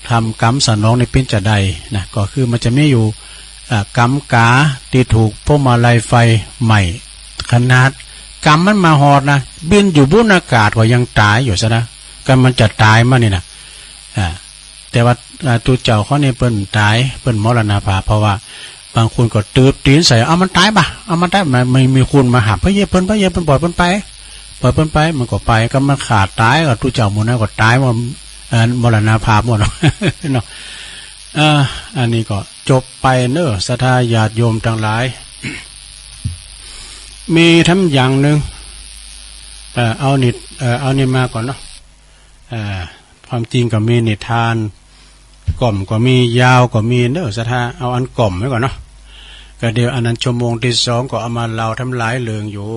ทำกรรมสนองในเป็นจะใดนะก็คือมันจะไม่อยู่กรรมกาที่ถูกพวกมาลายไฟใหม่ขนาดกรรมมันมาหอดนะบินอยู่บนอากาศก็ยังตายอยู่ซะนะกันมันจะตายมานี่นะแต่ว่าตัวเจ้าเขาเนี่ยเปิ้นตายเปิ้นมรณภาพเพราะว่าบางคนก็ตืบตีนใส่เอามันตายป่ะเอามันตายไม่มีคุณมาหาพระเยเปิ้นปล่อยเปิ้นไปมันก็ไปก็มันขาดตายก็ตัวเจ้าหมดนะก็ตายหมดมรณภาพหมดเนาะอันนี้ก็จบไปเนอะศรัทธาญาติโยมทั้งหลาย มีทั้งอย่างหนึ่งเอานี่มาก่อนเนาะความจริงก็มีนิทานกล่อมก็มียาวก็มีเนอะศรัทธาเอาอันกล่อมไว้ก่อนเนาะก็เดี๋ยวอันนั้นชั่วโมงที่2ก็เอามาเล่าทำหลายเรื่องอยู่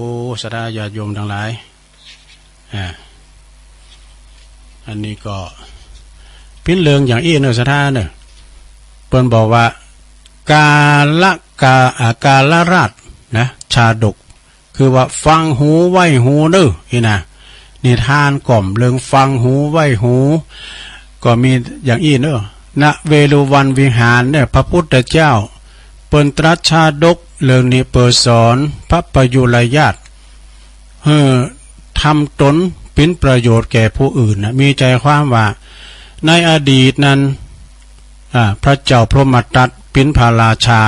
ศรัทธาญาติโยมทั้งหลายอันนี้ก็พิ้นเรื่องอย่างอี้เนอะศรัทธาเนอะเปิ้นบอกว่ากาลราชนะชาดกคือว่าฟังหูไว้หูเด้อนี่นะนิทานกล่อมเรื่องฟังหูไว้หูก็มีอย่างอี้เนอะณเวลุวันวิหารเนี่ยพระพุทธเจ้าเปิ้นตรัสชาดกเรื่องนี้เปิดสอนพระประยุรญาติทำตนเป็นประโยชน์แก่ผู้อื่นนะมีใจความว่าในอดีตนั้นพระเจ้าพรหมทัตเป็นพระราชา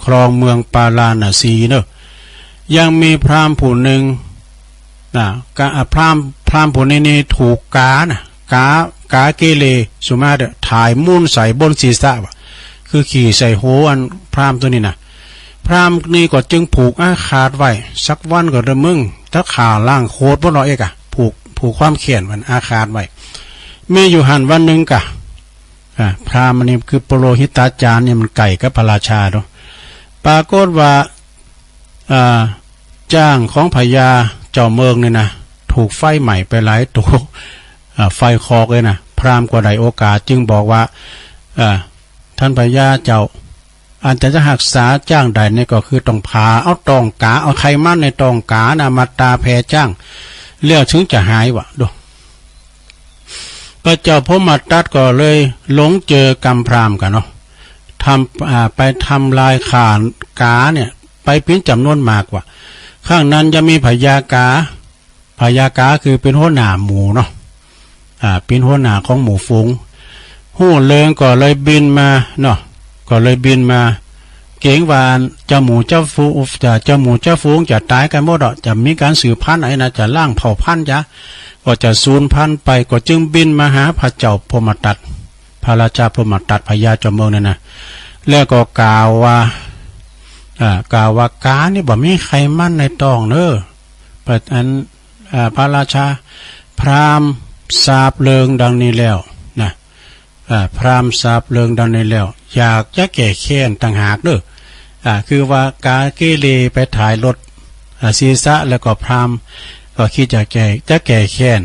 ครองเมืองปาราณสีเนอะยังมีพราหมณ์ผู้หนึ่งพราหมณ์ผู้นี้ถูกกาเกเรสุมาเดถ่ายมุ่นใส่บนศีรษะวะคือขี่ใส่โหอันพราหมณ์ตัวนี้นะพราหมณ์นี้ก็จึงผูกอาคาตไว้สักวันก็ระมึงถ้าขาล่างโคตรพวกเราเอกผูกความเขียนมันอาคาตไว้มีอยู่หันวันหนึ่งกะพราหมณ์นี่คือปโรหิตาจารย์เนี่ยมันไก่กับพระราชาเนาะปรากฏว่าจ้างของพญาเจ้าเมืองเนี่ยนะถูกไฟใหม่ไปหลายตัวไฟคอกเลยนะพราหมณ์ก็ได้โอกาสจึงบอกว่าท่านพญาเจ้าอันจะหักษาจ้างใดนี่ก็คือต้องพาเอาตองกาเอาไขมันในตองกานะมาตาแพจ้างเลี้ยวถึงจะหายวะดูพระเจ้าพรหมทัตก็เลยหลงเจอกรรมพราหมณ์กันเนาะไปทำลายขานกาเนี่ยไปเป็นจำนวนมากกว่าข้างนั้นจะมีพญากาคือเป็นหัวหน้าหมูเนาะเป็นหัวหน้าของหมู่ฝูงหู้เลิงก็เลยบินมาเนาะก็เลยบินมาเก่งวานเจ้าหมูเจ้าฝูงจะตายกันหมดจะมีการสืบพันธุ์ไหนนะจะล่างเผ่าพันธุ์จะก็จะสูญพันธุ์ไปก็จึงบินมาหาพระเจ้าพรหมทัตพระราชาพรหมทัตพญาเจ้าเมืองนั่นนะแล้วก็กล่าวว่ากานี่บ่มีใครมั่นในตองเนอพระราชาพราหมณ์ทราบเริงดังนี้แล้วนะพราหมณ์ทราบเริงดังนี้แล้วอยากจะแก้แค้นต่างหากเด้อคือว่ากาเกเรไปถ่ายรถศีรษะแล้วก็พราหมณ์ก็คิดจะแก้แค้น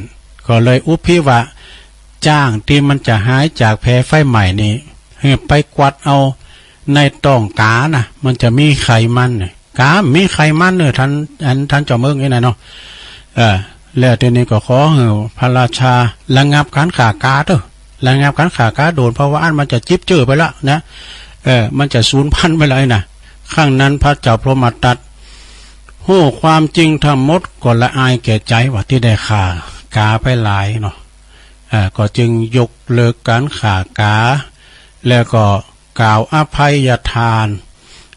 ก็เลยอุพิวะจ้างที่มันจะหายจากแพ้ไฟใหม่นี้ไปกวัดเอาในต้องกานะมันจะมีไขมันกามีไขมันเนี่ยท่านเจ้าเมืองนี่นะเนาะแล้วทีนี้ก็ขอพระราชาระงับการข่ากาเถอะระงับการข่ากาโดนเพราะว่าอันมันจะจิ๊บเจือไปละนะมันจะสูญพันธุ์ไปเลยนะข้างนั้นพระเจ้าพรหมทัตหู้ความจริงทั้งหมดก็ละอายแก่ใจว่าที่ได้ข่ากาไปหลายเนาะก็จึงยกเลิกการข่ากาแล้วก็กล่าวอภัยทาน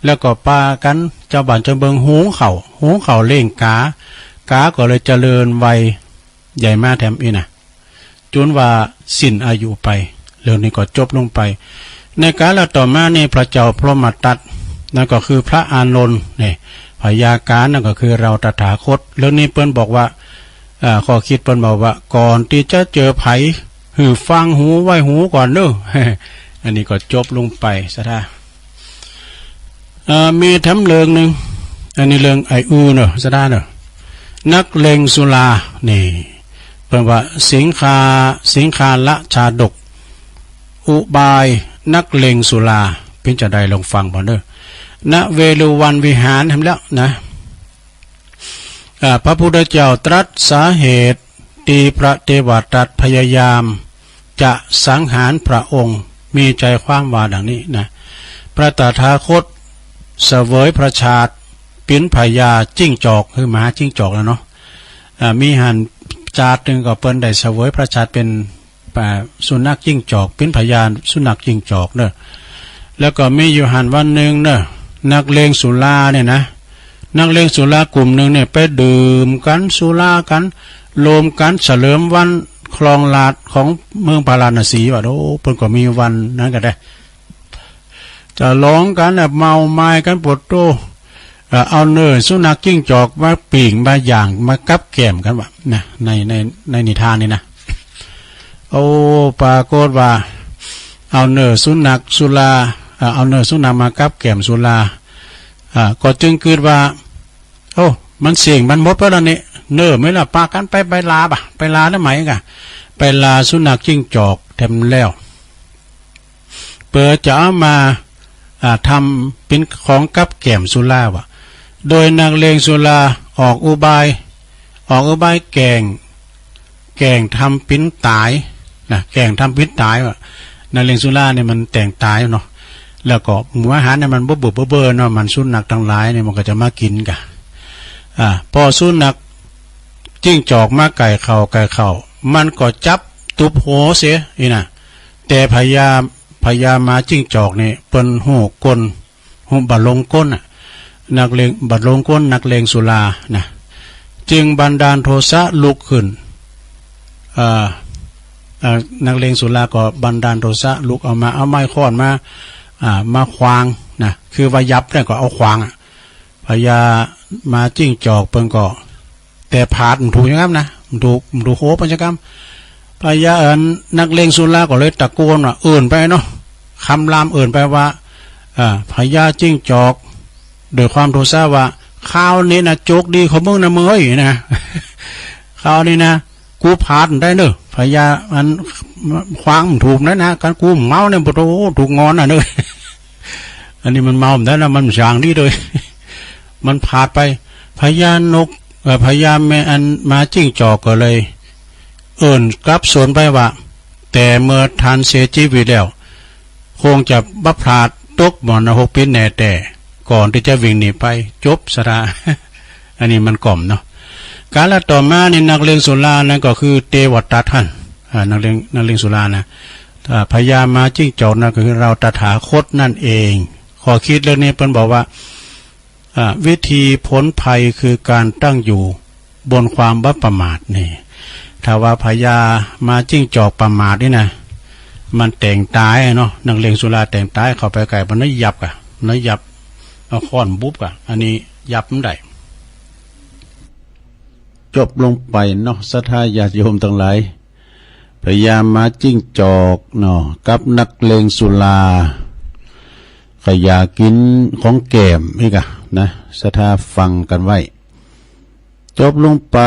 แล้วก็ปากันเจ้าบ้านเจ้าเมืองหูเข่าเล่งกาก็เลยเจริญวัยใหญ่มากแถมอีนะจนว่าสิ้นอายุไปเรื่องนี้ก็จบลงไปในกาลต่อมาเนี่ยพระเจ้าพรหมทัตนั่นก็คือพระอานนท์เนี่ยพญากานั่นก็คือเราตถาคตเรื่องนี้เปิ้นบอกว่าข้อคิดเปิ้นบอกว่าก่อนที่จะเจอไผฟังหูไว้หูก่อนเด้ออันนี้ก็จบลงไปซะท่ามีทำเรื่องหนึ่งอันนี้เรื่องไอเนอะซะท่าเนอะ นักเลงสุรานี่เพิ่นว่าสิงคาละชาดกอุบายนักเลงสุราเป็นจะได้ลองฟังบ่เด้อณเวลุวันวิหารทำแล้วนะพระพุทธเจ้าตรัสสาเหตุตีพระเทวทัตพยายามจะสังหารพระองค์มีใจความว่าดังนี้นะพระตถาคตเสวยพระชาติปิ้นพญาจิ้งจอกคือหมาจิ้งจอกแล้วเนาะมีหันจาดหนึ่งก็เปิ้นได้เสวยพระชาติเป็นสุนัขจิ้งจอกปิ้นพญาสุนัขจิ้งจอกเนอะแล้วก็มีอยู่หันวันหนึ่งเนอะนักเลงสุราเนี่ยนะนักเลงสุรากลุ่มหนึ่งเนี่ยไปดื่มกันสุรากันโลมกันเฉลิมวันคลองลาดของเมืองพาราณสีว่าโอ้เพิ่นก็มีวันนั้นก็ได้จะร้องกันแบบเมาไม้กันปวดโตเอาเนื้อสุนัขจิ้งจอกมาปีงมาย่างมากับแก้มกันว่านะในนิทานนี่นะโอ้ปรากฏว่าเอาเนื้อสุนัขสุราเอาเนื้อสุนัขมากับแก้มสุราก็จึงคิดว่าโอ้มันเสี่ยงมันหมดไปแล้วนี่เนื้อไม่ละปากันไปลาบ่ะไปลาได้ไหมกะไปลาสุนัขจิ้งจอกเต็มแล้วเปิดจะเอามาทำเป็นของกับแก้มสุราว่ะโดยนักเลงสุราออกอุบายแกงทำปิ้นตายนะแกงทำปิ้นตายว่ะนักเลงสุราเนี่ยมันแต่งตายเนาะแล้วก็หมูอาหารเนี่ยมันเบื่อเนาะมันสุนัขทั้งหลายเนี่ยมันก็จะมากินกันพอสุนัขจิ้งจอกมาไก่เข่ามันก็จับตุบหัวเสียอีน่ะแต่พญามาจิ้งจอกนี่เปิ้นหูกลหูบัดลงก้นนักเลงบัดลงก้นนักเลงสุรานะจึงบันดาลโทสะลุกขึ้นนักเลงสุราก็บันดาลโทสะลุกเอาไม้ค้อนมาขวางนะคือว่ายับเนี่ยก็เอาขวางพญามาจิ้งจอกเปิ้นก็แต่ผาดมันถูกอย่างนั้นนะมันถูกโหปัญชกรรมพญานักเลงสุราก็เลยตะโกนว่าไปเนาะคำรามไปว่าพญาจิ้งจอกโดยความโทสะว่าข้าวนี้นะโจกดีของมึงนะมึงเอ้ยนะข้าวนี้นะกูผาดได้เนอะพญามันขวางมันถูกนะกันกูเมาเนี่ยโอ้ถูกงอนเนอะอันนี้มันเมาได้แล้วมันจางดีเลยมันผาดไปพญานกพญาแม่มาจิ้งจอกก็เลยกลับสวนไปว่าแต่เมื่อทานเสียชีวิตแล้วคงจะบัพพาดตกหมอน6 ปีแน่แต่ก่อนที่จะวิ่งหนีไปจบสระ อันนี้มันกล่อมเนาะการละต่อมาในนักเลงสุรานั่นก็คือเทวทัตท่านนักเลงสุรานะพญามาจิ้งจอกนั่นก็คือเราตถาคตนั่นเองขอคิดเรื่องนี้เพิ่นบอกว่าวิธีพ้นภัยคือการตั้งอยู่บนความบัประมาทนี่ถ้าว่าพญามาจิ้งจอกประมาทนี่นะมันแต่งตายเนาะนักเลงสุราแต่งตายเข้าไปไก่มันยับเอาค้อนบุบอันนี้ยับมันได้จบลงไปเนาะศรัทธาญาติโยมทั้งหลายพยายามมาจิ้งจอกเนาะกับนักเลงสุราขยากินของแก้มอีกนะศรัทธาฟังกันไว้จบลงไป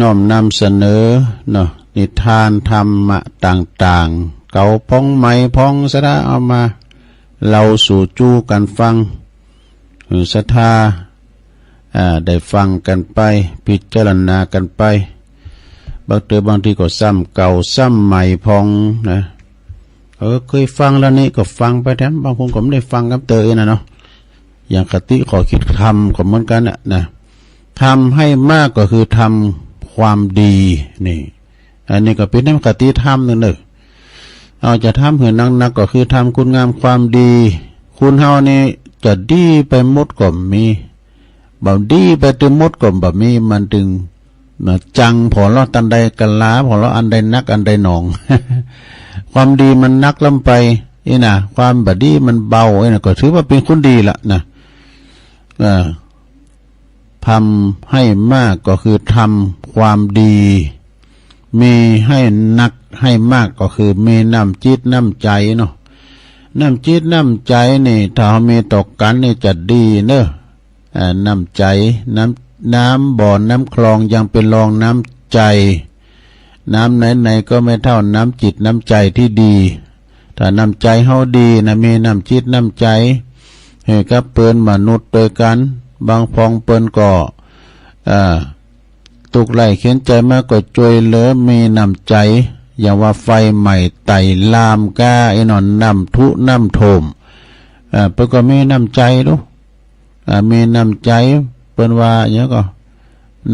น้อมนำเสนอเนาะนิทานธรรมะต่างๆเก่าพ้องใหม่พ้องศรัทธาเอามาเราสู่จู้กันฟังศรัทธาได้ฟังกันไปพิจารณากันไปบางทีก็ซ้ำเก่าซ้ำใหม่พองนะเคยฟังแล้วนี่ก็ฟังไปแถมบางคนก็ไม่ได้ฟังกับเตยนะเนาะอย่างคติขอคิดทำก็เหมือนกันนะทำให้มากก็คือทำความดีนี่อันนี้ก็เป็นคติธรรมนึงเอาจะทำเหือนนักก็คือทำคุณงามความดีคุณเฮานี่จะดีไปหมดก็มีบ่ดีไปถึงหมดก็บ่มีมันถึงจังพอเราตันใดกันลาพอเราอันใดนักอันใดหนอง ความดีมันนักลำไปนะความบดีมันเบานะก็ถือว่าเป็นคนดีละนะทำให้มากก็คือทำความดีมีให้นักให้มากก็คือมีน้ำจิตน้ำใจเนาะน้ำจิตน้ำใจนี่ถ้ามีต่อกันนี่จะดีเนอะน้ำใจ น้ำบ่อน้ำคลองยังเป็นรองน้ำใจน้ำไหนๆก็ไม่เท่าน้ำจิตน้ำใจที่ดีถ้าน้ำใจเฮาดีนะมีน้ำจิตน้ำใจให้กับเปิ้นมนุษย์โดยกันบางพองเปิ้นก็ตุกไล่เขียนใจมากก็จวยเหลือมีน้ำใจอย่างว่าไฟใหม่ไต่ลามก้าไอ้นอนน้ำทุน้ำโถมเปิ้นก็มีน้ำใจลูกมีน้ำใจเปิ้นว่าอย่างก็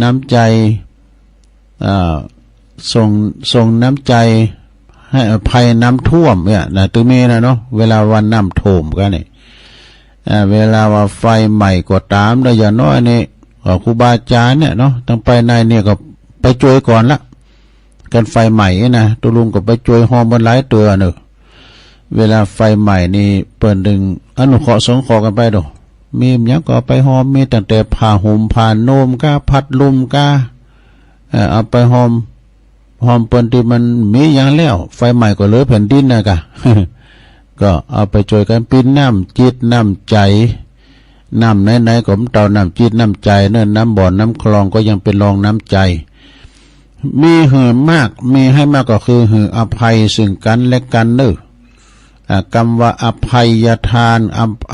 น้ำใจส่งน้ำใจให้อภัยน้ำท่วมเนี่ยนะตัวนี้นะเนาะเวลาวันน้ำโถมกันนี่เวลาว่าไฟใหม่ก็ตามแล้วอย่างน้อยนี่ครูบาอาจารย์เนี่ยเนาะตั้งไปในเนี่ยก็ไปช่วยก่อนละกันไฟใหม่นะตัวลุงก็ไปช่วยหอมบนหลายตัวเนอะเวลาไฟใหม่นี่เปิดดึงอนุเคราะห์สงเคราะห์กันไปดูมีอย่างก็ไปหอมมีตั้งแต่ผ้าห่มผ้าโนมก้าพัดลมก้าเอาไปหอมเปิ้นที่มันมีอย่างแล้วไฟใหม่ก็เหลือแผ่นดินนะกะ ก็เอาไปช่วยกันปิ้นน้ำจิตน้ำใจน้ำไหนๆก็เต่าน้ำจิตน้ำใจเนิ่นน้ำบ่อน้ำคลองก็ยังเป็นรองน้ำใจมีหือมากมีให้มากก็คือหืออภัยซึ่งกันและกันเนอะคำว่าอภัยทาน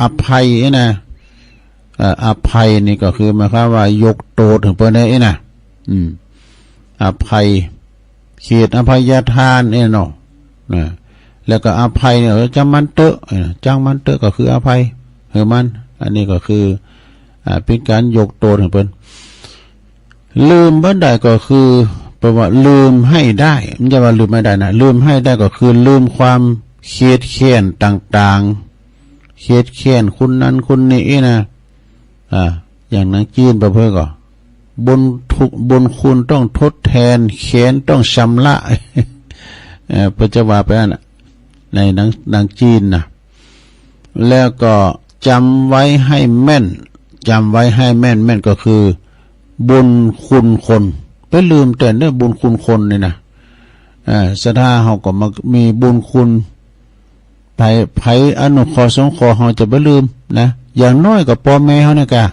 อภัยนะอภัยนี่ก็คือหมายความว่ายกโตถึงเปิ้นได้นะอภัยเขตอภัยทานเนาะแล้วก็อภัยเนี่ยจังมันเตอะจังมันเตอะก็คืออภัยเหือมันอันนี้ก็คือเป็นการยกโตถึงเปิ้นลืมบ่ได้ก็คือแปลว่าลืมให้ได้ไม่ใช่ว่าลืมไม่ได้นะลืมให้ได้ก็คือลืมความเครียดแค้นต่างๆเครียดแค้นคุณนั้นคุณนี้นะอย่างนักจีนประเภทก็บุญคุณต้องทดแทนแค้นต้องชำระพระเจ้าว่าไปนั่นในหนังจีนนะแล้วก็จำไว้ให้แม่นจำไว้ให้แม่นก็คือบุญคุณคนไปลืมแต่เนี่ยบุญคุณคนนี่นะศรัทธาเขาก็มามีบุญคุณไผอนุเคราะห์สงเคราะห์เขาจะไม่ลืมนะอย่างน้อยกับพ่อแม่เขาเนี่ยกะ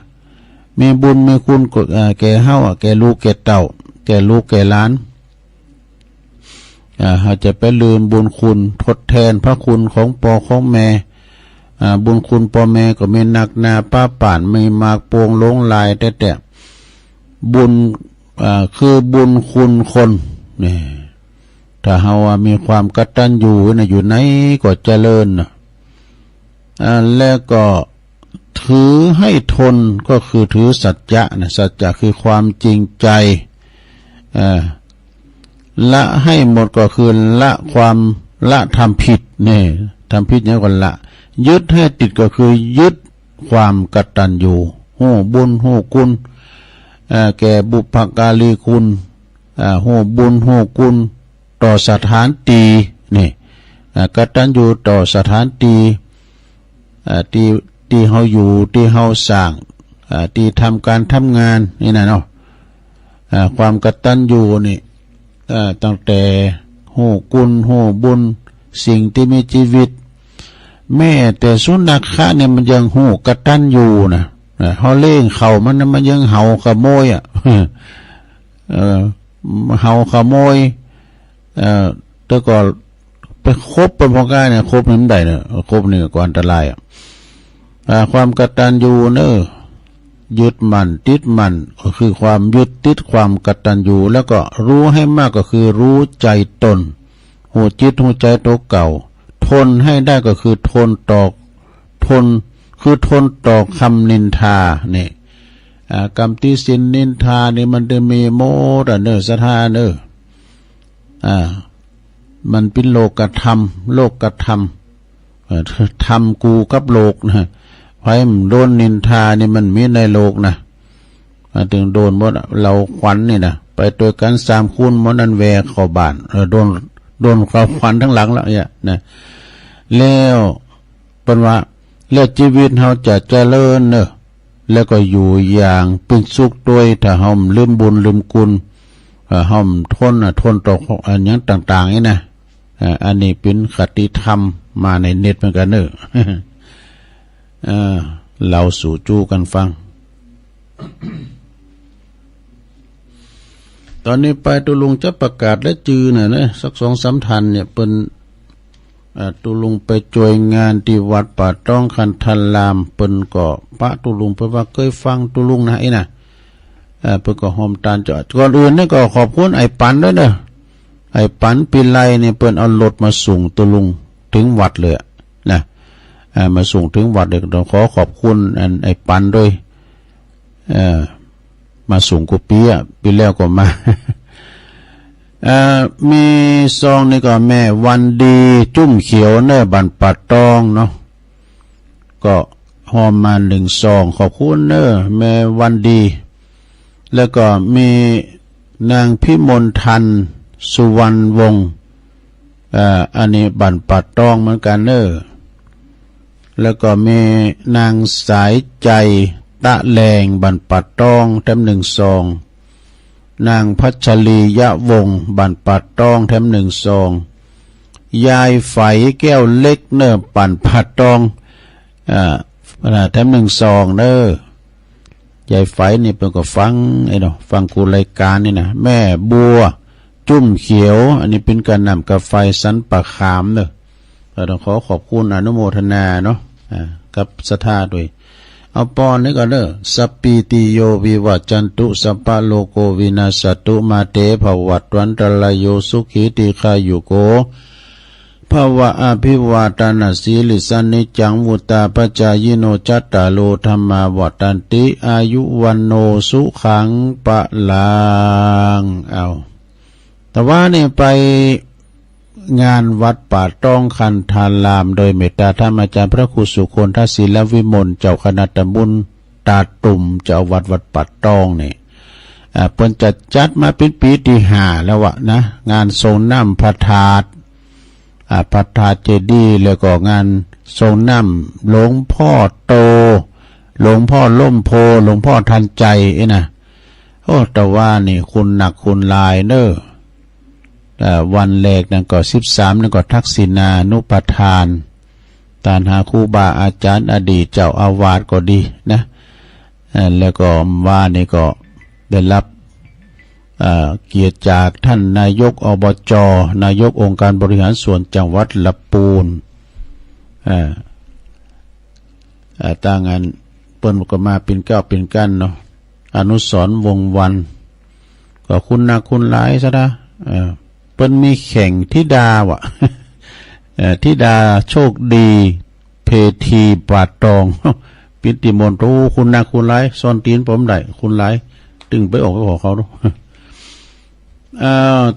มีบุญมีคุณแก่เฮาแก่ลูกแก่เต่าแก่ลูกแก่หลานเขาจะไปลืมบุญคุณทดแทนพระคุณของพ่อของแม่บุญคุณพ่อแม่ก็มีนักนาป้าป่านมีมากโปวงลงลายแต่บุญคือบุญคุณคนนี่ถ้าเฮามีความกตัญญูนะอยู่ไหนก็เจริญนะแล้วก็ถือให้ทนก็คือถือสัจจะนะสัจจะคือความจริงใจละให้หมดก็คือละความละทำผิดนี่ทำผิดเนี่ยก็ละยึดให้ติดก็คือยึดความกตัญญูหูบุญหูคุณแก่บุพการีคุณหูบุญหูคุณต่อสถานตีนี่กตัญญูต่อสถานตีที่เฮาอยู่ที่เฮาสร้างที่ทำการทำงานนี่นะเนาะความกตัญญูนี่ตั้งแต่หูกุลหูบุญสิ่งที่มีชีวิตแม่แต่สุนัขะเนี่ยมันยังหูกตัญญูนะเขาเล่งเขามันยังเห่าขโมยเห่าขโมยแต่ก็ไปคบเป็นพอกายเนี่ยคบนั้นได้เนี่ยคบนี่ก็อันตรายความกตัญญูเนอะยึดมั่นติดมั่นก็คือความยึดติดความกตัญญูแล้วก็รู้ให้มากก็คือรู้ใจตนหูจิตหูใจตัวเก่าทนให้ได้ก็คือทนต่อคำนินทาเนี่ยกรรมที่สินนินทานี่มันจะมีโมดเนอสถานมันเป็นโลกธรรมทำกูกับโลกนะไว้โดนนินทานี่มันมีในโลกนะถึงโดนหมดเราขวัญนี่นะไปตัวกัน3 คูณหมดนั้นแวเข้าบ้านโดนเขาขวัญทั้งหลังแล้วเนี่ยนะแล้วเป็นว่าแล้วชีวิตเราจะเจริญเนอะแล้วก็อยู่อย่างเป็นสุขด้วยถ้าเฮาลืมบุญลืมคุณเฮาทนต่ออันอย่างต่างๆนี่นะอันนี้เป็นคติธรรมมาในเน็ตเหมือนกันเนอะเราสู่จู้กันฟัง อนนี้ไปตุลุงจะประกาศและจือน่ะนะสัก2-3ทันเนี่ยเปิ้นตุลุงไปจวยงานที่วัดป่าต้องคันทันลามเปิ้นก็พระตุลุงเพิ่นว่าเคยฟังตุลุงนะไอ้น่ะเพิ่นก็หอมตาลจอดก่อนอื่นนี่ก็ขอบคุณไอ้ปันด้วยเด้อไอ้ปันปีไลเนี่ยเปิ้นเอารถมาส่งตุลุงถึงวัดเลยนะมาส่งถึงวัดเด็กต้องขอขอบคุณไอ้ปันด้วยมาส่งกุปีปีแล้วก็มา มีซองนี่ก็แม่วันดีจุ้มเขียวเนอบันปัดตองเนาะก็หอมมา1 ซองขอบคุณเนอแม่วันดีแล้วก็มีนางพิมลทันสุวรรณวงศ์อันนี้บันปัดตองเหมือนกันเนอแล้วก็มีนางสายใจตะแลงบันปัดตองแถม1 ซองนางพัชรียะวงศ์บันปัดตองแถม1 ซองยายไฝแก้วเล็กเนอปั่นปัดตองแถม1 ซองเนอยายไฝนี่เพิ่นก็ฟังไอ้เนาะฟังกูรายการนี่นะแม่บัวจุ้มเขียวอันนี้เป็นการนำกาแฟสันปะขามเนอะต้องขอขอบคุณอนุโมทนาเนาะกับศรัทธาด้วยเอาปอนนี่ก็เด้อสัพพิติโยวิวัจจันตุสัพพะโลโกวินาศตุมาเตภวัตวันตรายโยสุขีติขายุโกภวะอภิวาทนาสีลิสานิจังวุตาปจายโนจัตตาโลธรรมาวัฏันติอายุวันโนสุขังปะลังเอาแต่ว่านี่ไปงานวัดป่าต้องคันธารามโดยเมตตาธรรมอาจารย์พระครูสุคนทศิลวิมลเจ้าคณะตำบลตาตุ่มเจ้าวัดป่าต้องนี่เพิ่นจัดมาเป็นปีที่5แล้ววะนะงานทรงน้ำพระธาตุพระธาตุเจดีย์แล้วก็งานทรงน้ำหลวงพ่อโตหลวงพ่อล่มโพหลวงพ่อทันใจนะโอ้แต่ว่านี่คุณหนักคุณลายเด้อวันแรกนั่นก็13นั่นก็ทักษิณานุปทานตานหาครูบาอาจารย์อดีตเจ้าอาวาสก็ดีนะแล้วก็ว่านี่ก็ได้รับเกียรติจากท่านนายกอบจนายกองค์การบริหารส่วนจังหวัดลำพูนต่างกันเปิ้นก็มาเป็นก้าวเป็นกั้นเนาะอนุสรณ์วงวันก็คุณนาคุณหลายซะนะเปิ้นมีแข่งธิดาวะ ธิดาโชคดีเพทีปาดตองปิติมนต์คุณนาคุณหลายซ่อนตีนผมได้คุณหลายตึงไปออกไปขอเขาดู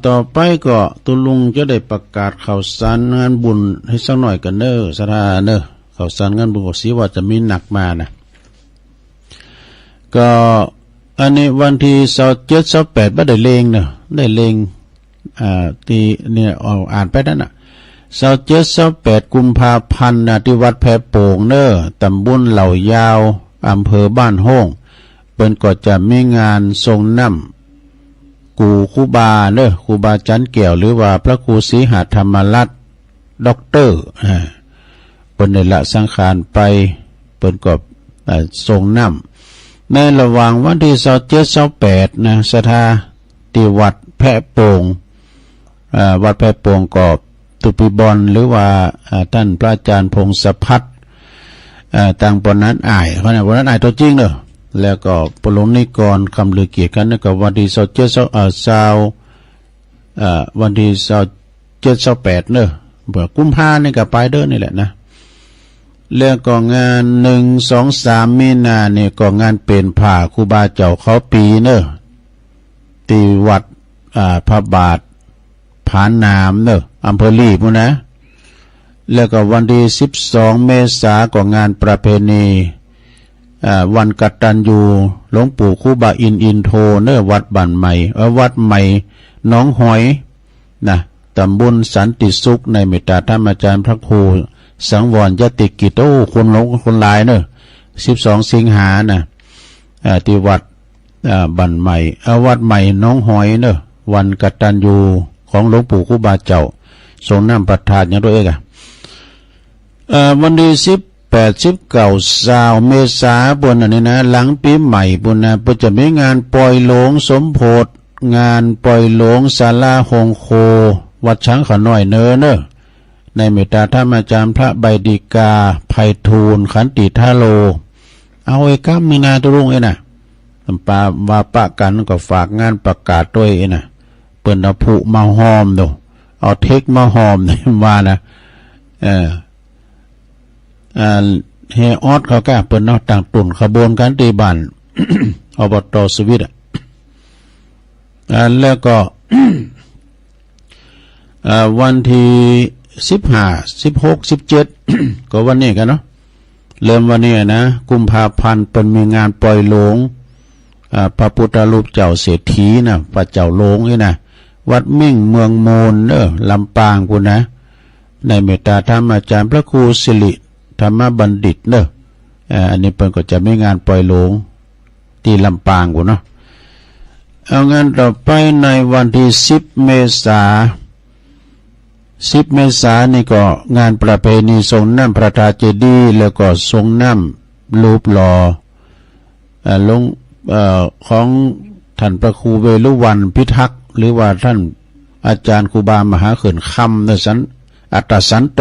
ต่อไปก็ตุลุงจะได้ประกาศข่าวสารงานบุญให้สักหน่อยกันเนอสถาเนอข่าวสารงานบุญก็สีว่าจะมีหนักมานะก็อันนี้วันที่27-28บ่ได้เลงเนอะได้เลงที่เนี่ยอ่านไปนั่นน่ะ27-28 กุมภาพันธ์ที่วัดแพโป่งเนอตำบลเหล่ายาวอำเภอบ้านโฮ่งเปิ้นก็จะมีงานทรงน้ำกูครูบาเนอครูบาจันเกี่ยวหรือว่าพระครูศรีหธรรมรัตน์ด็อกเตอร์เปิ้นได้ละสังขารไปเปิ้นก็ทรงน้ำในระหว่างวันที่27-28นะสถาที่วัดแพโป่งวัดแพโป่งก็ตุปิบอนหรือว่าท่านพระอาจารย์พงศพัฒน์ต่างปนนั้นอายเพราะนั้นปนนั้นอายตัวจริงเนอะแล้วก็ปลงนิกรคำลือเกียรติกันนั่นก็วันที่วันที่27-28เนอะเบื่อกุมภาเนี่ยก็ไปเด้อนี่แหละนะแล้วก็งาน1-2-3มีนาเนี่ยก็งานเป็นผ่าครูบาเจ้าเขาปีเนอะที่วัดพระบาทผานามเนอะอำเภอลีพุ่นนะแล้วก็วันที่12 เมษายนก็งานประเพณีวันกตัญญูหลวงปู่ครูบาอินโทเนอวัดบ้านใหม่วัดใหม่หนองหอยนะตำบลสันติสุขในเมตตาธรรมอาจารย์พระครูสังวรยติกิจคนหลงคนหลายเนอะ12 สิงหานะที่วัดบ้านใหม่วัดใหม่หนองหอยเนอะวันกตัญญูของหลวงปู่ครูบาเจ้าทรงน้ำประทานอย่างด้วยกันวันที่18-19 เมษายนบนอันนี้นะหลังปีใหม่บนนะจะมีงานปล่อยโลงสมโพธิ งานปล่อยหลวงศาลาหงโควัดช้างขน้อยเนอเนอในเมตตาธรรมอาจารย์พระใบดีกาไพฑูรย์ขันติทาโลเอาไอ้ก้ามมีนาตุรุ่งไอ้น่ะปาว่าปะกันก็ฝากงานประกาศด้วยไอ้น่ะเปิ้นเอาผู้มาหอมดูเอาเทคมาหอมนี่ว่านะเฮออดเขาก็เปิ้นเนาะต่างตุ่นขบวนการตีบัน อบต.สวิตแล้วก็ วันที่15 16 17 ก็วันนี้กันเนาะเริ่มวันนี้นะกุมภาพันธ์เป็นมีงานปล่อยโลงพระพุทธรูปเจ้าเศรษฐีนะพระเจ้าโลงนี่นะวัดมิ่งเมืองโมนลำปางกูนะในเมตตาธรรมอาจารย์พระครูสิริธรรมบัณฑิตอันนี้เพิ่นก็จะมีงานปล่อยโลงที่ลำปางกูเนาะเอางานต่อไปในวันที่10 เมษายนนี่ก็งานประเพณีทรงน้ำพระธาตุเจดีย์แล้วก็ทรงน้ำรูปหล่อลงของท่านพระครูเวรุวันพิทักษ์หรือว่าท่านอาจารย์ครูบามหาเขื่อนคำอัตตสันโต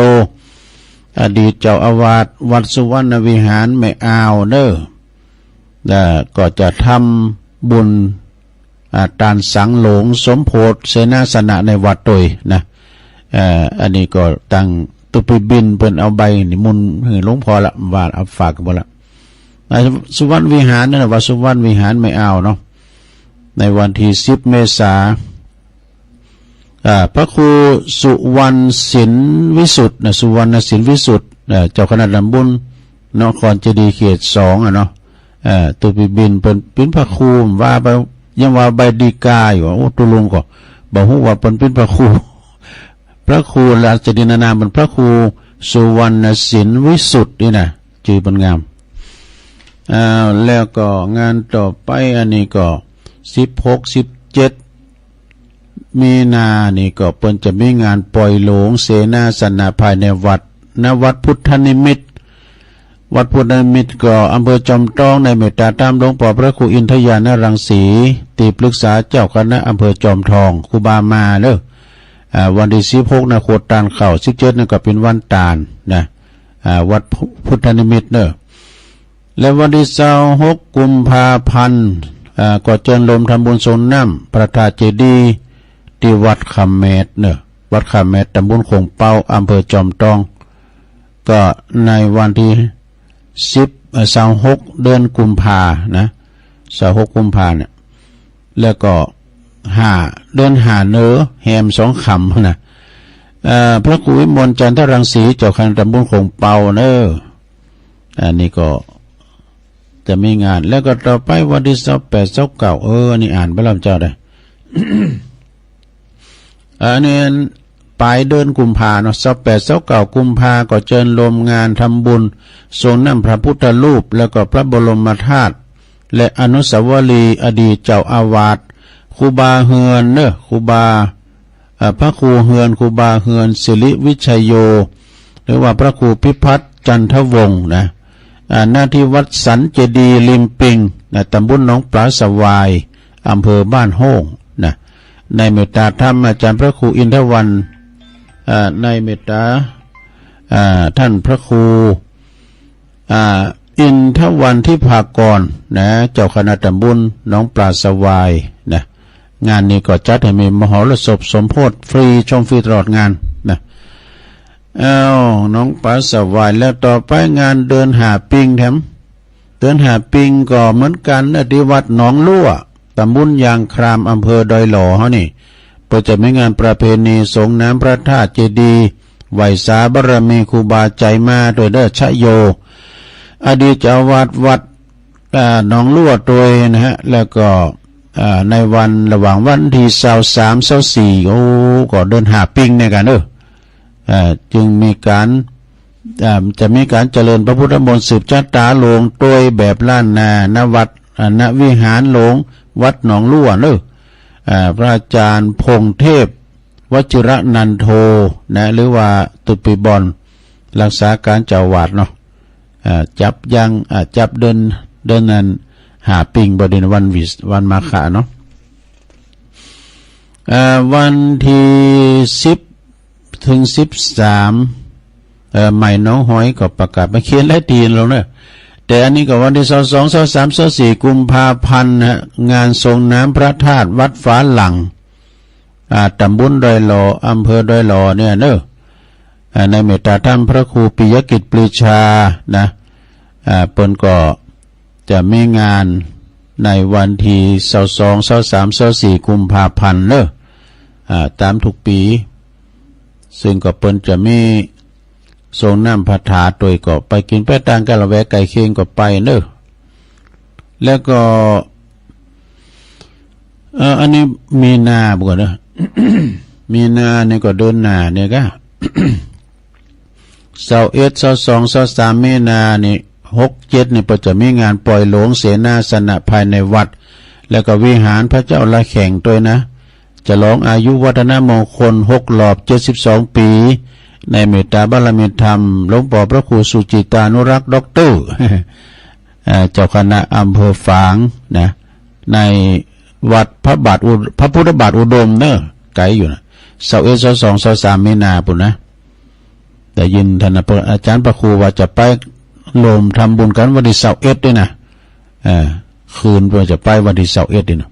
อดีตเจ้าอาวาสวัดสุวรรณวิหารแม่อาวก็จะทำบุญตานสังหลงสมโพธิเสนาสนะในวัดโดยนะอันนี้ก็ตั้งตุปิบินเพิ่นเอาใบนิมนต์ให้หลวงพ่อละว่าเอาฝากกันบ่ละสุวรรณวิหารนั่นว่าสุวรรณวิหารไม่เอาเนาะในวันที่10 เมษายนพระครูสุวรรณศิลวิสุทธิ์สุวรรณศิลวิสุทธิ์เจ้าคณะตำบลนครเจดีย์เขต2เนาะตุปิบินเป็นพระครูว่าไปยังว่าใบดีกาอยู่โอ้ตุลุงก็บอกว่าเป็นพระครูพระครูราชดินานามเป็นพระครูสุวรรณศิลวิสุทธิ์นี่นะชื่อเป็นงามแล้วก็งานต่อไปอันนี้ก็16 17 มีนานี่ก็เพิ่นจะมีงานปล่อยหลวงเสนาสนะภายในวัดณวัดพุทธนิมิตรวัดพุทธนิมิตรก็อำเภอจอมทองในเมตตาธรรมหลวงพ่อพระครูอินทยานรังสีที่ปรึกษาเจ้าคณะอำเภอจอมทองครูบามาวันที่16นะโคตานเข้า17นั่นก็เป็นวันตาลนะวัดพุทธนิมิตรและวันที่26 กุมภาพันธ์ก็เจริญลมทำบุญทรงน้ำพระธาตุเจดีย์ที่วัดคำแมดวัดคำแมดตำบลคงเป้าอำเภอจอมทองก็ในวันที่26 เดือนกุมภานะ26 กุมภาเนี่ยแล้วก็5 เดือน5 เนอแฮม2 ค่ำนะพระครูวิมลจันทรังสีเจ้าคณะตำบลคงเป้าอันนี้ก็จะมีงานแล้วก็ต่อไปวันที่28 29นี่อ่านไปแล้วเจ้าได้ อันนี้ปลายเดือนกุมภาเนาะ28 29 กุมภาก็เชิญลมงานทำบุญทรงน้ำพระพุทธรูปแล้วก็พระบรมธาตุและอนุสาวรีย์อดีตเจ้าอาวาสครูบาเฮือนครูบาพระครูเฮือนครูบาเฮือนศิริวิชัยโยหรือว่าพระครูพิพัฒน์จันทวงศ์นะหน้าที่วัดสันเจดีย์ริมปิงตำบลหนองปลาสวายอำเภอบ้านโฮ่งนะในเมตตาธรรมอาจารย์พระครูอินทวันในเมตตาท่านพระครูอินทวันที่ภากรนะเจ้าคณะตำบลหนองปลาสวายนะงานนี้ก็จัดให้มีมหรสพสมโภชฟรีชมฟรีตลอดงานนะน้องปลาสวายแล้วต่อไปงานเดินหาปิงแถมเดินหาปิงก็เหมือนกันที่วัดหนองลั่วตำบลยางครามอำเภอดอยหล่อเขานี่เพื่อจะมีงานประเพณีสงน้ำพระธาตุเจดีย์ไหวสาบารมีครูบาใจมาโดยชะโยอดีตเจ้าวัดหนองลั่วโดยนะฮะแล้วก็ในวันระหว่างวันที่23 24ก็เดินหาปิงในกันจึงมีการจะมีการเจริญพระพุทธมนต์สืบชะตาหลวงโดยแบบล้านนาณวัดณวิหารหลวงวัดหนองลั่วพระอาจารย์พงเทพวชิระนันโทนะหรือว่าตุปิบอนรักษาการเจ้าวาดเนาะจับเดินนั้นหาปิงบดินวันมาฆะเนาะ วันที่10 ถึง 13ใหม่น้องหอยก็ประกาศมาเขียนหลายทีแล้วเนอะแต่อันนี้ก็วันที่22 23 24กุมภาพันธ์นะงานทรงน้ำพระธาตุวัดฟ้าหลังตำบลดอยหล่ออำเภอดอยหล่อเนี่ยเนอะในเมตตาธรรมพระครูปิยกิจปรีชานะเปิ้นก็จะมีงานในวันที่22 23 24กุมภาพันธ์เนอะตามทุกปีซึ่งก็เปิ้นจะมีทรงน้ำพระธาตุโดยก็ไปกินไปต่างกันละแวะไก่เคียงก็ไปเนอะแล้วก็อันนี้มีนาบุกเนอะ มีนาเนี่ยก็เดินหน้าเนี่ยก็ 21 22 23มีนานี่6 7นี่ก็จะมีงานปล่อยหลวงเสนาสนะภายในวัดแล้วก็วิหารพระเจ้าละแข่งด้วยนะจะร้องอายุวัฒนมงคล6 รอบ 72 ปีในเมตตาบารมีธรรมหลวงพ่อพระครูสุจิตานุรักษ์ด็อกเตอร์ เจ้าคณะอำเภอฝางนะในวัดพระพุทธบาทอุดมเนอะไกลอยู่นะ21 22 23มีนาปุ่นนะแต่ยินท่านอาจารย์พระครูว่าจะไปโลมทำบุญกันวันที่21ด้วยนะคืนเพื่อจะไปวันที่21ด้วยนะ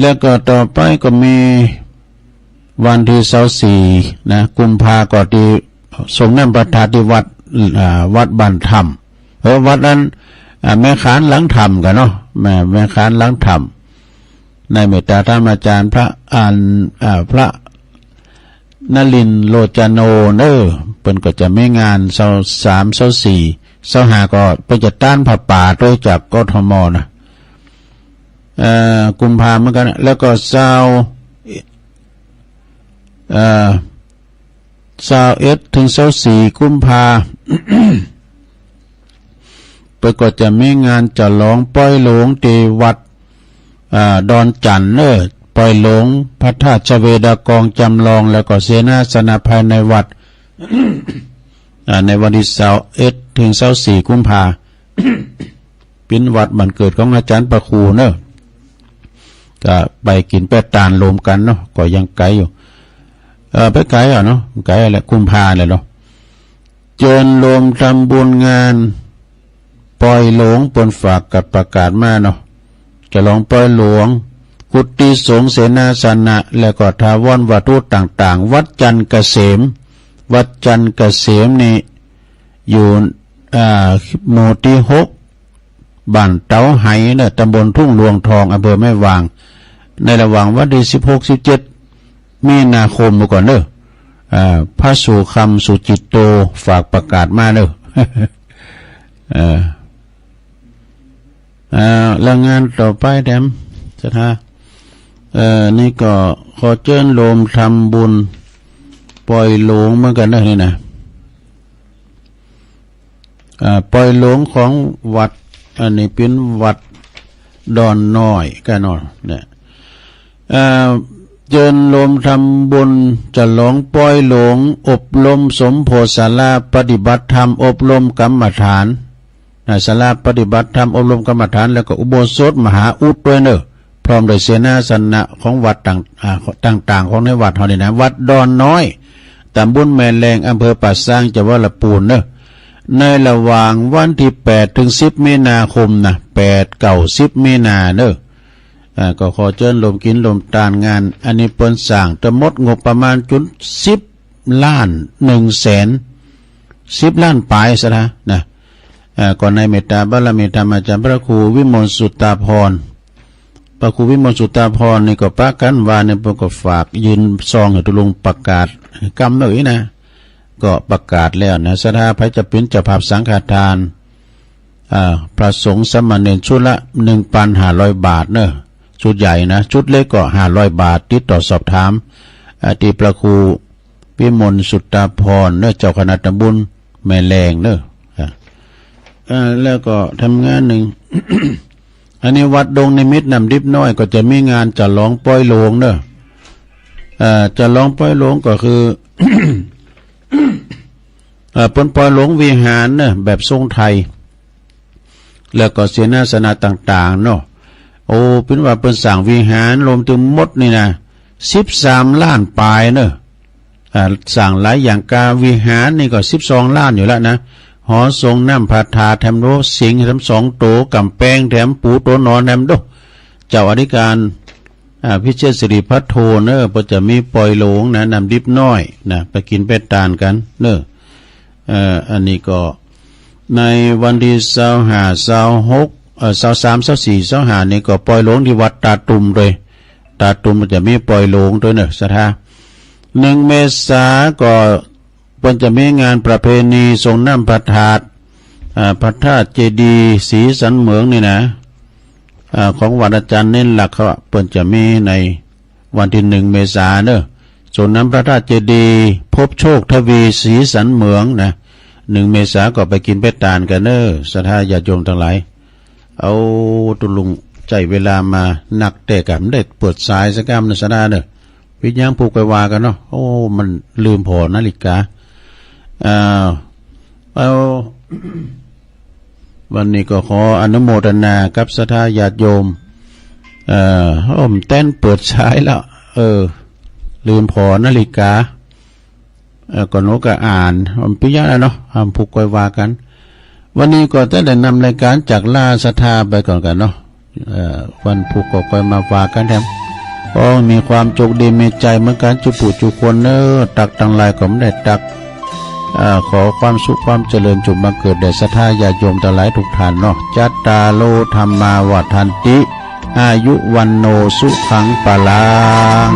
แล้วก็ต่อไปก็มีวันที่24นะกุมภาก็ที่ทรงน้ำประทานที่วัดบ้านธรรมวัดนั้นแม่ขานหลังธรรมกันเนาะแม่ขานหลังธรรมในเมตตาธรรมอาจารย์พระนลินทร์โลจโนเนอเพิ่นก็จะมีงาน23 24 25ก็ไปจัดต้านผ้าป่าโดยจากกทมนะกุมภาเหมือนกันแล้วก็21 ถึง 24กุมภา เพิ่นก็จะมีงานฉลองปล่อยหลวงที่วัดดอนจันทร์เนอปล่อยหลวงพระธาตุชเวดากองจำลองแล้วก็เสนาสนะภายในวัด ในวันที่21 ถึง 24กุมภา เป็นวัดบันเกิดของอาจารย์ประครูเนอะก็ไปกินแปะตานรวมกันเนาะก็ยังไกลอยู่ไปไกลเนาะไกลอะไรกุมภาเลยเนาะเจิญรวมทำบุญงานปล่อยหลวงปนฝากกับประกาศมาเนาะจะลองปล่อยหลวงกุฏิสงฆ์เสนาสนะแล้วก็ทาวรวัตถุต่างๆวัดจันทร์เกษมวัดจันทร์เกษมนี่อยู่หมู่ที่6บ้านเตาไหเนี่ยตำบลทุ่งหลวงทองอำเภอแม่วางในระหว่างวันที่16 17มีนาคมก่อนเด้อพระสุคำสุจิตโตฝากประกาศมาเด้อแล้วงานต่อไปแดมจะท่านี่ก็ขอเชิญโลมทำบุญปล่อยหลวงเหมือนกันนะนี่นะปล่อยหลวงของวัดอันนี้เป็นวัดดอนน้อยกันเนาะเนี่ยเจิญโลมทำบุญจะหลงปล่อยหลวงอบรมสมโพธิศาลาปฏิบัติธรรมอบรมกรรมฐานศาลาปฏิบัติธรรมอบรมกรรมฐานแล้วก็อุโบสถมหาอุดด้วยเนอะพร้อมโดยเสนาสนะของวัดต่างของในวัดเฮานี่นะวัดดอนน้อยตำบลแม่แรงอำเภอป่าซางจังหวัดลำพูนเนอะในระหว่างวันที่8 ถึง 10มีนาคมนะ8 9 10มีนาเนอะก็ขอเชิญลมกินลมตานงานอันนี้เปิ้นสร้างจะหมดงบประมาณจุด10 ล้าน1 แสน10 ล้านปลายซะนะก่อนในเมตตาบารมีธรรมอาจารย์พระครูวิมลสุตตาภรณ์พระครูวิมลสุตตาภรณ์นี่ก็ปะกันว่าเนี่ยเพิ่นก็ฝากยืนซองให้ตุลงประกาศกำหนดนะก็ประกาศแล้วนะสถาพระจะเป็นเจ้าภาพสังฆทานพระสงฆ์สมณเณรชุดละ 1,500 บาทเนอะชุดใหญ่นะชุดเล็กก็500 บาทติดต่อสอบถามที่พระครูวิมลสุตตาภรณ์เนอะเจ้าคณะตำบลแม่แรงเนอะแล้วก็ทำงานหนึ่ง อันนี้วัดดงนิมิตรนำดิบน้อยก็จะมีงานจะร้องปล่อยหลวงเนอะจะร้องปล่อยหลวงก็คือ ปนปล่อยหลวงวิหารเนอะแบบทรงไทยแล้วก็เสนาสนะต่างๆเนาะโอ้เป็นว่าเป็นสั่งวิหารรวมถึงมดนี่นะ 13 ล้านปลายเนอะสั่งหลายอย่างกาวิหารนี่ก็12 ล้านอยู่แล้วนะหอทรงน้ำพาธาแถมโลสิงแถม2 โตกำแพงแถมปูโตนอนแถมโดเจ้าอธิการพิเชษสิริพัทโทเนอะก็จะมีปล่อยโหลงนะนำดิบน้อยนะไปกินไปตานกันเนอะอันนี้ก็ในวันที่25 26 23 24 25นี่ก็ปล่อยโหลงที่วัดตาตุ่มเลยตาตุ่มมันจะมีปล่อยโหลงด้วยเนอะสถา1 เมษายนก็มันจะมีงานประเพณีทรงน้ำพระธาตุพระธาตุเจดีย์ศรีสันเหมืองนี่นะของวัดอาจารย์เน้นหลักเขาเปิ้นจะมีในวันที่1 เมษายนเนอะส่วนน้ำพระธาตุเจดีย์พบโชคทวีศรีสันเหมืองนะ1 เมษายนก็ไปกินไปตานกันเนอะศรัทธาญาติโยมทั้งหลายเอาตุลุงใจเวลามาหนักแต่กันได้เปิดสายสักกรรมนะศรัทธาเนอะวิญญาณผูกไปวากันเนาะโอ้มันลืมพอนาฬิกาเอาวันนี้ก็ขออนุโมทนากับศรัทธาญาติโยมเต้นเปิดสายแล้วลืมพอนาฬิกาก่อนโนก็อ่านมันพิจารณาเนาะผูกไปวากันวันนี้ก็จะได้นำรายการจากล่าศรัทธาไปก่อนกันเนาะวันผูกก็คอยมาวากันแถมก็มีความโชคดีมีใจเหมือนกันจุปู่จุคนเนอตักตังลายก็ไม่ได้ตักขอความสุขความเจริญจุบังเกิดแด่ศรัทธาญาติโยมทั้งหลายทุกท่านเนาะจัตตาโลธรรมาวัฏันติอายุวันโนสุขังปะลัง